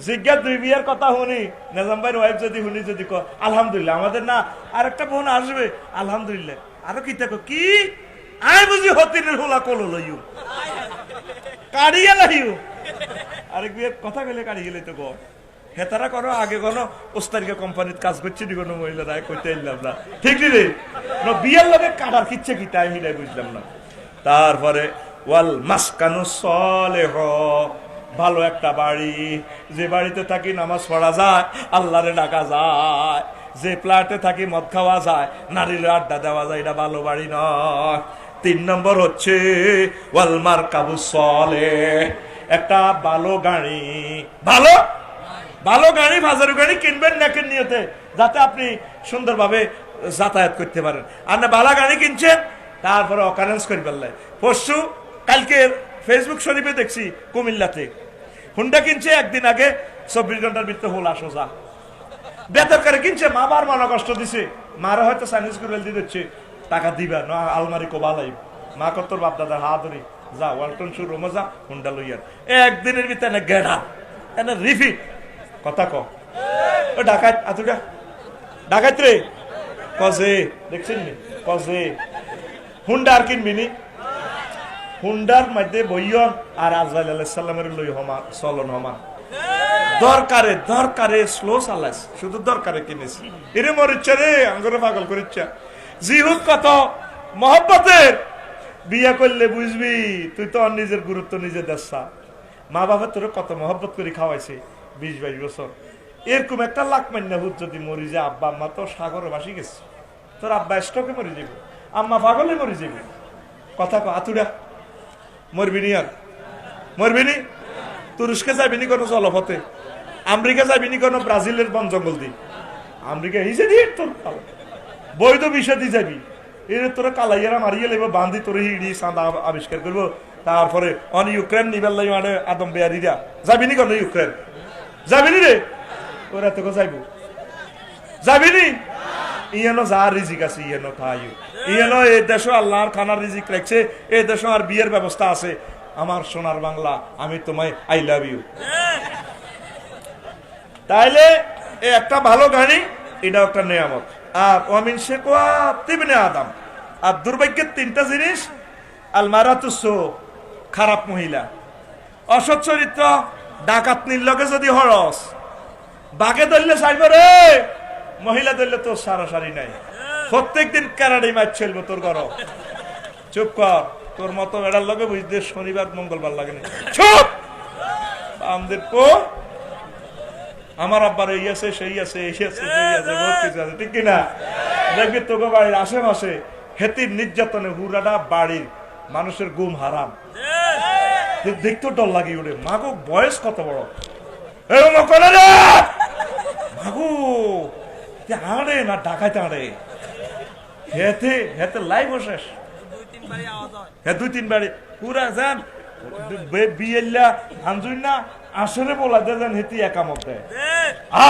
জিজ্ঞাসা দুই বিয়ের কথা শুনি নিজাম ভাইয়ের ওয়াইফ যদি শুনি যদি ক আলহামদুলিল্লাহ, আমাদের না আর একটা বোন আসবে আলহামদুলিল্লাহ। আরো কি থাকো কি আই বুঝি হতিনের হোলা কলো লইও কাড়িয়ে লাইও। আরেক বিয়ের কথা গেলে কাড়ি গেলে তো গো হেতারা করো আগে কোনো ওস্তারিকা কোম্পানির কাজ করছে নি কোনো মহিলারা করতে এলাম না। ঠিক রে বিয়ের লোকে কাটার কিচ্ছে কি তাই মিলাই বুঝলাম না। তারপরে ওয়াল মাসকানু সলেহ, ভালো একটা বাড়ি, যে বাড়িতে থাকি নামাজ পড়া যায়, আল্লাহরে ডাকা যায়। যে ফ্ল্যাটে থাকি মদ খাওয়া যায়, নারীর আড্ডা দেওয়া যায়, এটা ভালো বাড়ি নয়। 3 নম্বর হচ্ছে ওয়াল মারকাবু সলেহ, একটা ভালো গাড়ি। ভালো ভালো গাড়ি বাজারু গাড়ি কিনবেন নাকের নিয়তে, যাতে আপনি সুন্দরভাবে যাতায়াত করতে পারেন। আর না ভালো গাড়ি কিনছেন তারপরে অকারেন্স করে ফেললেন। পরশু কালকে ফেসবুক শরীফে দেখছি কুমিল্লাতে হুন্ডা কিনছে, একদিন আগে 24 ঘন্টার ভিতরে হোলা সোজা বেতরকারে কিনছে। মা বার মনে কষ্ট দিছে, মারা হয়তো চাইনিজ গুরুল দিয়ে দিচ্ছে টাকা দিবা না আলমারি কোবালাই। মা কত বাপ দাদা হা ধরি যা ওয়ালটন শুরু মজা হুন্ডা লইয়ার একদিনের ভিতরে গেড়া এনে রিফিট কথা ক ও ডাকাত আতুটা ডাকাত রে কজে দেখছেন নি কজে হুন্ডা আর কিনবি নি। হুন্ডার মধ্যে বইয়ন আর আজরাইল আলাইহিস সালামের লই হমা চলন হমা দরকারে দরকারে স্লো চালাইস, শুধু দরকারে কিনেছি। এরে মরিচ্ছে রে আঙ্গরে পাগল করিচ্ছা। জিহুদ কত মহব্বতের বিয়া করলে বুঝবি তুই তো নিজের গুরুত্ব নিজে দেশা। মা বাবা তোর কত মহব্বত করে খাওয়াইছে 20-22 বছর। এরকম একটা লাখ মান্না হুদ যদি মরি যায়, আব্বা আম্মা তো সাগরে ভাসি গেছে, তোর আব্বা স্টকে মরি যাবে, আম্মা পাগলে মরি যাবে। কথা ক আতুরা মরবি নি আর মরবি নি। তুরস্কে যাবি নি কোনো জলপথে, আমেরিকা যাবি নি কোনো ব্রাজিলের বন জঙ্গল দি। আমেরিকা হিসে দিয়ে তোর বৈধ বিষয় দিয়ে যাবি, এর তোরা কালাইয়ারা মারিয়ে লেব বান্ধি তোর হিড়ি চাঁদা আবিষ্কার করবো। তারপরে অন ইউক্রেন নিবার লাগে মানে আদম বেয়ারিরা যাবি নি কোনো ইউক্রেন যাবি নি রে ওরা তোকে যাইব যাবি নি। ইয়ানো যা রিজিক আছে ইয়ানো খাইও, ইয়ানো এই দেশে আল্লাহর খানার রিজিক রাখছে, এই দেশে আর বিয়ের ব্যবস্থা আছে। আমার সোনার বাংলা, আমি তোমায় আই লাভ ইউ। তাইলে এই একটা ভালো গাড়ি, এটাও একটা নিয়ামত। আর ওয়ামিন শাকওয়াত ইবনে আদম, আর দুর্ভাগ্যের 3টা জিনিস। আল মারাতুস সু, খারাপ মহিলা, অসৎ চরিত্র, ডাকাত নির্লকে যদি হরস, বাঘে ধরলে চাইবে রে, মহিলা ধরলে তোর সারাসারি নাই, প্রত্যেকদিন ক্যারাডি মাছ চলবো তোর ঘর। চুপ কর, তোর মতো বেড়ার লগে বুঝতে শনিবার মঙ্গলবার লাগে না। চুপ আমাদের পো আমার আব্বার এই আছে সেই আছে এই আছে সেই আছে বহুত কিছু আছে, ঠিক কিনা? দেখবি তোকে বাড়ির আশেপাশে হেতির নির্যাতনে হুরাটা বাড়ির মানুষের ঘুম হারাম, দেখতে ডর লাগে ওরে। মাগো বয়স কত বড়, মাগো আড়ে না ডাকাইতে আড়ে, হেতে হেতে লাইভ শেষ, হ্যাঁ 2-3 বাড়ি পুরা যান বিয়েল্লা আনজুই না আসরে বলা দেন হেতি একামত দেয়।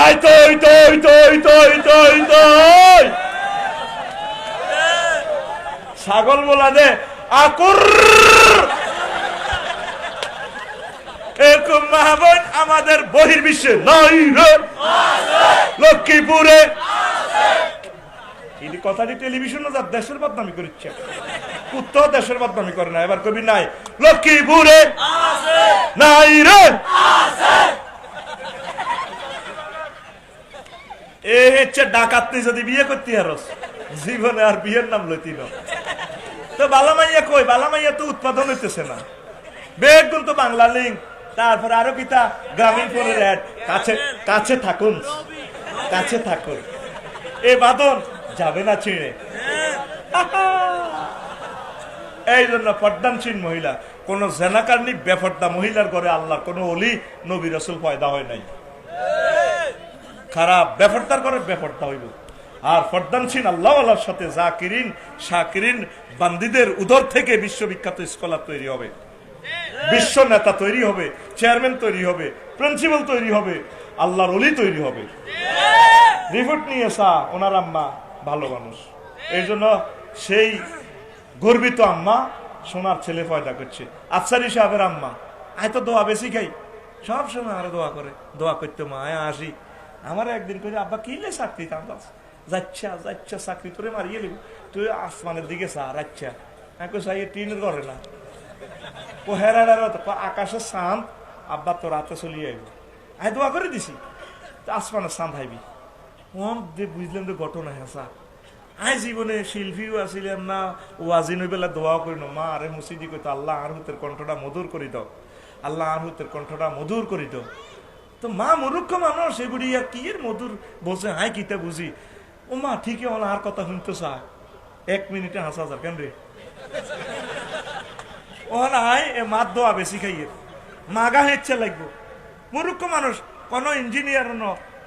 আই তই তই তই তই তই তই ছাগল বলা দে আকুর। এরকম মাহবুব আমাদের বহির্বিশ্বে নাই রে, লক্ষ্মীপুরে এই কথাটি টেলিভিশনে যা দেশের বদনামি করছে, কুত্তাও দেশের বদনামি করে না। এবার কবি নাই লক্ষ্মীপুরে নাই রে, এ হচ্ছে ডাকাতনি। যদি বিয়ে করতে হারস জীবনে আর বিয়ের নাম লইতি না। তো বালামাইয়া কই, বালামাইয়া তো উৎপাদন হইতেছে না। বেগুন তো বাংলা লিঙ্ক, তারপরে আরো কিতা গ্রামীণ ফোনের অ্যাড। কাছে কাছে থাকুন, কাছে থাকুন, এ বাদন যাবে না ছিঁড়ে। এই জন্য পর্দানসীন মহিলা, কোন জেনাকারনি বেফর্দা মহিলার ঘরে আল্লাহর কোন ওলি নবী রাসূল পয়দা হয় নাই। খারাপ বেফর্দার ঘরে বেফর্দা হইব। আর পর্দানসীন আল্লাহওয়ালার সাথে জাকিরিন শাকিরিন বান্দিদের উদর থেকে বিশ্ববিখ্যাত স্কলার তৈরি হবে, বিশ্ব নেতা তৈরি হবে, চেয়ারম্যান তৈরি হবে, প্রিন্সিপাল তৈরি হবে, আল্লাহর ওলি তৈরি হবে। রিপোর্ট নিয়ে ওনার আম্মা ভালো মানুষ, এই জন্য সেই গর্বিত আম্মা সোনার ছেলে পয়দা করছে। আফসারি সাহেবের আম্মা আয় তো দোয়া বেশি খাই, সব সময় আরো দোয়া করে, দোয়া করতে মা আয় আসি। আমার একদিন করে আব্বা কিলে চাকরি যাচ্ছা যাচ্ছা চাকরি তোরে মারিয়ে লিব, তুই আসমানের দিকে চা রাচ্ছা। আমি চাই টিনের ঘরে না, ও হেরা আকাশের চাঁদ আব্বা তোর রাতে চলিয়ে আইব। আমি দোয়া করে দিছি আসমানের চাঁদ হাইবি। বুঝলাম তো ঘটনা হেসা। আই জীবনে শিল্পীও আসিলাম না, ও আজিন বেলা দোয়াও করি না। মা আরে মুসিদি কইতো আল্লাহ আর হুতের কণ্ঠটা মধুর করি দাও, আল্লাহ আর হুতের কণ্ঠটা মধুর করি দাও। তো মা মূর্খ মানুষ, এগুলি কি এর মধুর বলছে, হাই কিতা বুঝি। ও মা ঠিকই হলো, আর কথা শুনতে চা 1 মিনিটে হাসা হাজার কেন রে। ও না মাত দোয়া বেশি খাইয়ে মাগা হেচ্ছে লাগবো। মূর্খ মানুষ, কোন ইঞ্জিনিয়ার ন,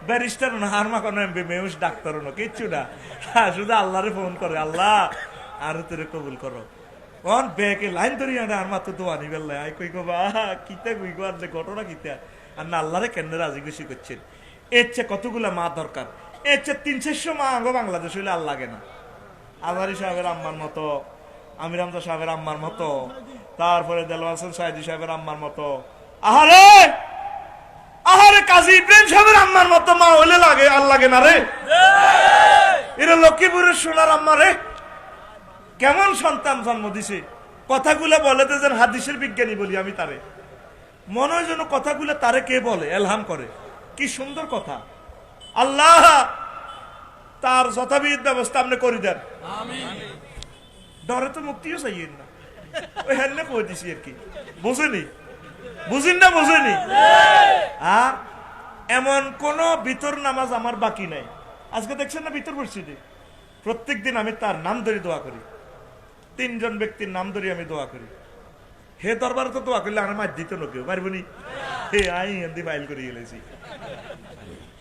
ব্যারিস্টার না, আর মা কোনো মেউস ডাক্তার ন, কিচ্ছু না, শুধু আল্লাহরে ফোন করে, আল্লাহ আর তোরে কবুল করো। কোন বেকে লাইন ধরি আনে আর মাত্র দোয়া নিবেল আই কই গো বা কিতা কই গো, আর ঘটনা কিতা, আর না আল্লাহরে কেন রাজি খুশি করছেন। এর চেয়ে কতগুলা মা দরকার, এর চেয়ে 300 মা আঙ্গ বাংলাদেশ হইলে আর লাগে না। আজহারি সাহেবের আম্মার মতো, আমির হামজা সাহেবের আম্মার মতো, তারপরে দেলোয়ার হোসেন সাইদি সাহেবের আম্মার মতো, আহারে আহারে কাজী ইব্রাহিম সাহেবের আম্মার মতো মা হইলে লাগে আর লাগে না রে। এরা লক্ষ্মীপুরের সোনার আম্মা রে, কেমন সন্তান জন্ম দিছে। কথাগুলা বলে তো যেন হাদিসের বিজ্ঞানী বলি আমি তারে, মনে হয় যেন কথাগুলা তারে কে বলে, এলহাম করে। কি সুন্দর কথা। আল্লাহ তার যথাবিধ ব্যবস্থা আপনি করে দেন। ডরে তো মুক্তিও চাইয়েন না, ওই হ্যাঁ কই দিছি আর কি, বুঝেনি বুঝিন না বুঝেনি। আর এমন কোন ভিতর নামাজ আমার বাকি নাই। আজকে দেখছেন না ভিতর পড়ছি, প্রত্যেক দিন আমি তার নাম ধরে দোয়া করি, 3 জন ব্যক্তির নাম ধরে আমি দোয়া করি। হে দরবারে তো দোয়া করলে আমার মার দিত না কেউ পারবনি, হে আই হিন্দি ফাইল করে গেলেছি,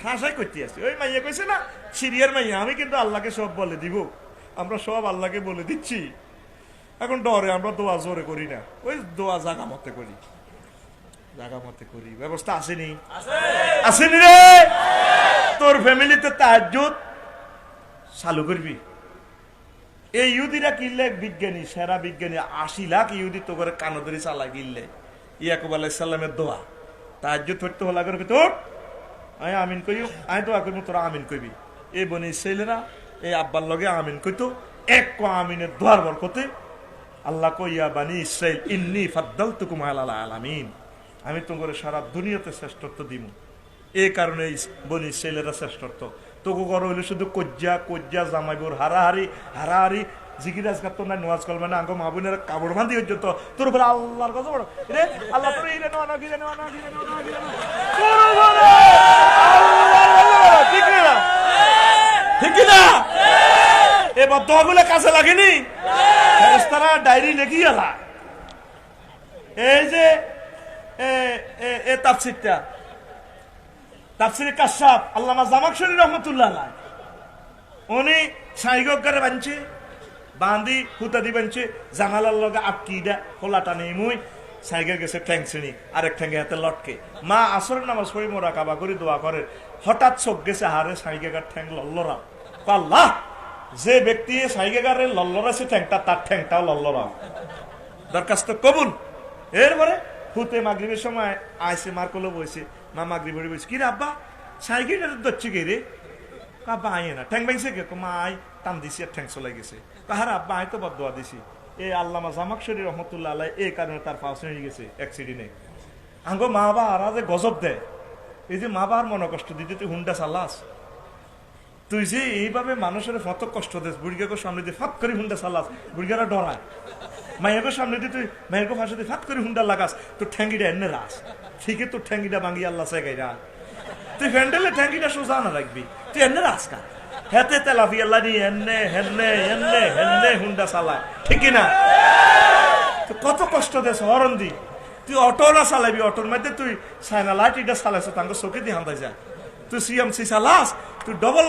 ঠাসাই করতে আসছি। ওই মাইয়া কইছে না সিরিয়ার মাইয়া, আমি কিন্তু আল্লাহকে সব বলে দিব, আমরা সব আল্লাহকে বলে দিচ্ছি। এখন ডরে আমরা দোয়া জোরে করি না, ওই দোয়া জাগা মতে করি, জাগা মতে করি। ব্যবস্থা আসেনি, আসেনি রে। তোর ফ্যামিলিতে তাহাজ্জুদ চালু করবি। এই ইহুদিরা কিনলে বিজ্ঞানী, সেরা বিজ্ঞানী, 80 লাখ ইহুদি তো করে কানদরি চালা কিনলে। ইয়াকুব আলাইহিস সালামের দোয়া তাহাজ্জুদ পড়তে হলা করবি, তোর আমি আমিন কই, আমি দোয়া করবো তোরা আমিন কইবি। এই বনি ছেলেরা এই আব্বার লগে আমিন কইতো, এক আমিনের দোয়ার বরকতে আল্লাহ কইয়া বানি ইসরাইল ইন্নী ফাদ্দালতুকুম আলাল আলামিন, আমি তোমার সারা দুনিয়াতে শ্রেষ্ঠত্ব দিব। এই কারণে বনি ইসরাইলেরা শ্রেষ্ঠত্ব। তোকে ঘর হইলে শুধু কজ্জা কজ্জা জামাইবুর হারাহারি হারাহারি, জিকির আজকার তো না নোয়াজ করবে না আঙ্গ মা বোনের কাপড় বান্ধি পর্যন্ত তোর উপরে আল্লাহর কথা বড় রে আল্লাহ তোর এই রে না গিরে না গিরে না গিরে না তোর উপরে আল্লাহ ঠিক না ঠিক না এ বদগুলো কাছে লাগেনি ফেরেশতারা ডায়েরি লিখি আলা এই যে এ তাফসীরটা তাফসীরে কাশফ আল্লামা জামাখশরী রাহমাতুল্লাহ আলাইহি উনি সাইগকারে বানছে বান্দি হুতা দি বানছে জানালার লগে আটকিটা খোলাটা নেই মুই সাইগের গেছে ঠ্যাং শ্রেণী আরেক ঠ্যাঙ্গে হাতে লটকে মা আসরের নামাজ পড়ি মোরাকাবা করে দোয়া করে হঠাৎ চোখ গেছে হারে সাইগেগার ঠ্যাং লল্লরা আল্লাহ যে ব্যক্তি সাইগেগারে লল্লরাছে ঠ্যাংটা তার ঠ্যাংটাও লল্লরা দরখাস্ত কবুল এরপরে হুতে মাগরিবের সময় আইসে মার কোলে বইছে মা মাগরিবে বইছে কি রে আব্বা সাইকেল দচ্ছে কে রে আব্বা আয় না ঠ্যাং ভাঙছে কে মা আয় টান দিছি আর ঠ্যাং চলে গেছে কাহার আব্বা আয় তো বদদোয়া দিছি এই আল্লামা জামাখশরী রহমতুল্লাহ আলাইহি এই কারণে তার ফাঁস হয়ে গেছে অ্যাক্সিডেন্টে আঙ্গো মা বাবা আর যে গজব দেয় এই যে মা বাবার মনে কষ্ট দিতে তুই হুন্ডা চালাস তুই যে এইভাবে মানুষের কত কষ্ট দেস বুড়িগাকে সামনে দিয়ে ফাঁক করে হুন্ডা চালাস বুড়িগারা ডরায় মায়ের সামনে দিয়ে তুই মায়ের ফাঁসে দিয়ে ফাঁক করে হুন্ডা লাগাস তোর ঠ্যাঙ্গিটা এনে রাস ঠিকই তোর ঠ্যাঙ্গিটা ভাঙি আল্লাহ সেগাইরা তুই ফ্যান্ডেলে ঠ্যাঙ্গিটা সোজা না রাখবি তুই এনে রাস কা হেতে তেলাফি আল্লাহ নিয়ে এনে হেনে এনে হেনে হুন্ডা চালায় ঠিক না তুই কত কষ্ট দেস হরন দি তুই অটো না চালাবি অটোর মধ্যে তুই সাইনা লাইট এটা চালাইছ তাঙ্গ চোখে দিয়ে হান্দাই যায় তুই সিএমসি চালাস তুই ডবল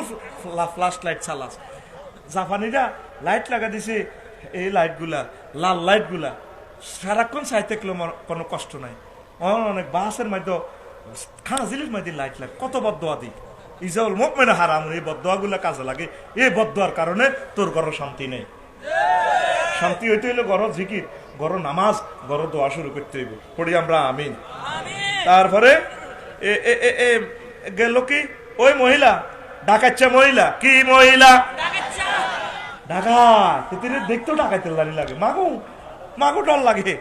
ফ্লাশ লাইট চালাস জাপানিরা লাইট লাগা দিছে এই লাইট গুলা লাল লাইট গুলা সারাক্ষণ চাই থাকলেও কোনো কষ্ট নাই অনেক বাসের মধ্যে খানা জিলিস মধ্যে লাইট লাগে কত বদোয়া দি ইজাউল মুমিন হারাম এই বদোয়া গুলা কাজে লাগে এই বদোয়ার কারণে তোর ঘরে শান্তি নেই শান্তি হইতে হইলে ঘর জিকির ঘর নামাজ ঘর দোয়া শুরু করতে হইব পড়ি আমরা আমিন তারপরে গেল কি ওই মহিলা ডাকাচ্ছা মহিলা কি মহিলা ডাকাত দেখতেও ডাকাইতে লাগে মাগো ডর লাগে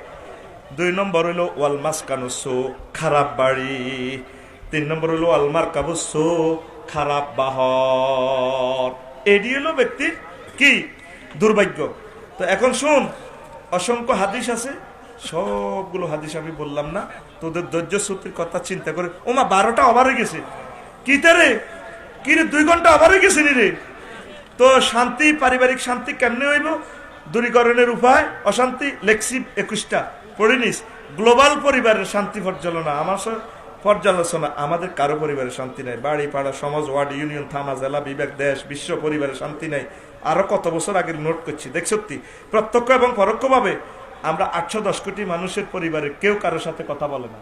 2 নম্বর হইলো ওয়াল মাসকানুসু খারাপ বাড়ি 3 নম্বর হইলো আলমার কাবুসু খারাপ বাহর এডি হলো ব্যক্তির কি দুর্ভাগ্য তো এখন শুন অসংখ্য হাদিস আছে সবগুলো হাদিস আমি বললাম না তোদের ধৈর্য সূত্রের কথা চিন্তা করে ওমা 12টা ওভার হয়ে গেছে কি রে 2 ঘন্টা ওভার হয়ে গেছে রে তো শান্তি পারিবারিক শান্তি কেমনে হইব দূরীকরণের উপায় অশান্তি লেক্সিপ 21টা পড়ে নিস গ্লোবাল পরিবারের শান্তি পর্যালোচনা আমাদের কারো পরিবারের শান্তি নাই বাড়ি পাড়া সমাজ ওয়ার্ড ইউনিয়ন থানা জেলা বিভাগ দেশ বিশ্ব পরিবারের শান্তি নাই আরো কত বছর আগে নোট করছি দেখ সত্যি প্রত্যক্ষ এবং পরোক্ষভাবে আমরা 810 কোটি মানুষের পরিবারে কেউ কারোর সাথে কথা বলে না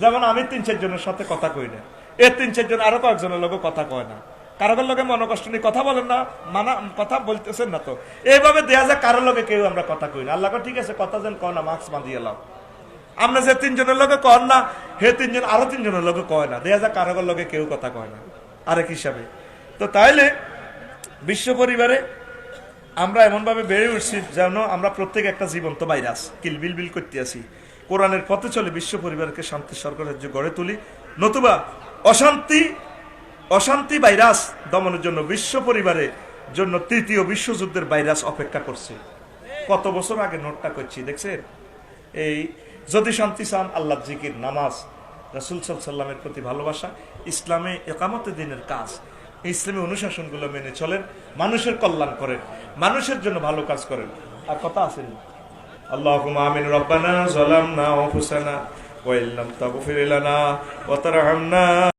যেমন আমি 3-4 জনের সাথে কথা কই না এর 3-4 জন আরো কয়েকজনের লোক কথা কয় না কারোর লোকে মনে কষ্ট নেই কথা বলেন না কথা বলতেছেন না তো এইভাবে দেয়া যায় কারোর লোকে কেউ আমরা কথা কই না আল্লাহ ঠিক আছে কথা যেন কয় না মাস্ক বাঁধিয়ে এলাম আমরা যে 3 জনের লোকে কন না হে 3 জন আরো 3 জনের লোকে কয় না দেয়া যায় কারোর লোকে কেউ কথা কয় না আরেক হিসাবে তো তাইলে বিশ্ব পরিবারে আমরা এমন ভাবে বেড়ে উঠছি যেন আমরা প্রত্যেক একটা জীবন্ত ভাইরাস কিলবিল করতে আসি কোরআনের পথে চলে বিশ্ব পরিবারকে শান্তি সরকারের গড়ে তুলি নতুবা অশান্তি ভাইরাস দমনের জন্য বিশ্ব পরিবারের জন্য 3য় বিশ্বযুদ্ধের ভাইরাস অপেক্ষা করছে কত বছর আগে নোটটা করছি দেখছেন এই যদি শান্তি চান আল্লাহ জিকির নামাজ রাসূল সাল্লাল্লাহু আলাইহি ওয়াসাল্লামের প্রতি ভালোবাসা ইসলামে ইকামতে দ্বীনের কাজ ইসলামী অনুশাসনগুলো মেনে চলেন মানুষের কল্যাণ করেন মানুষের জন্য ভালো কাজ করেন আর কথা আছে আল্লাহুম্মা আমিন রব্বানা যালামনা আনফুসানা ওয়া ইল্লাম তাগফির লানা ওয়া তারহামনা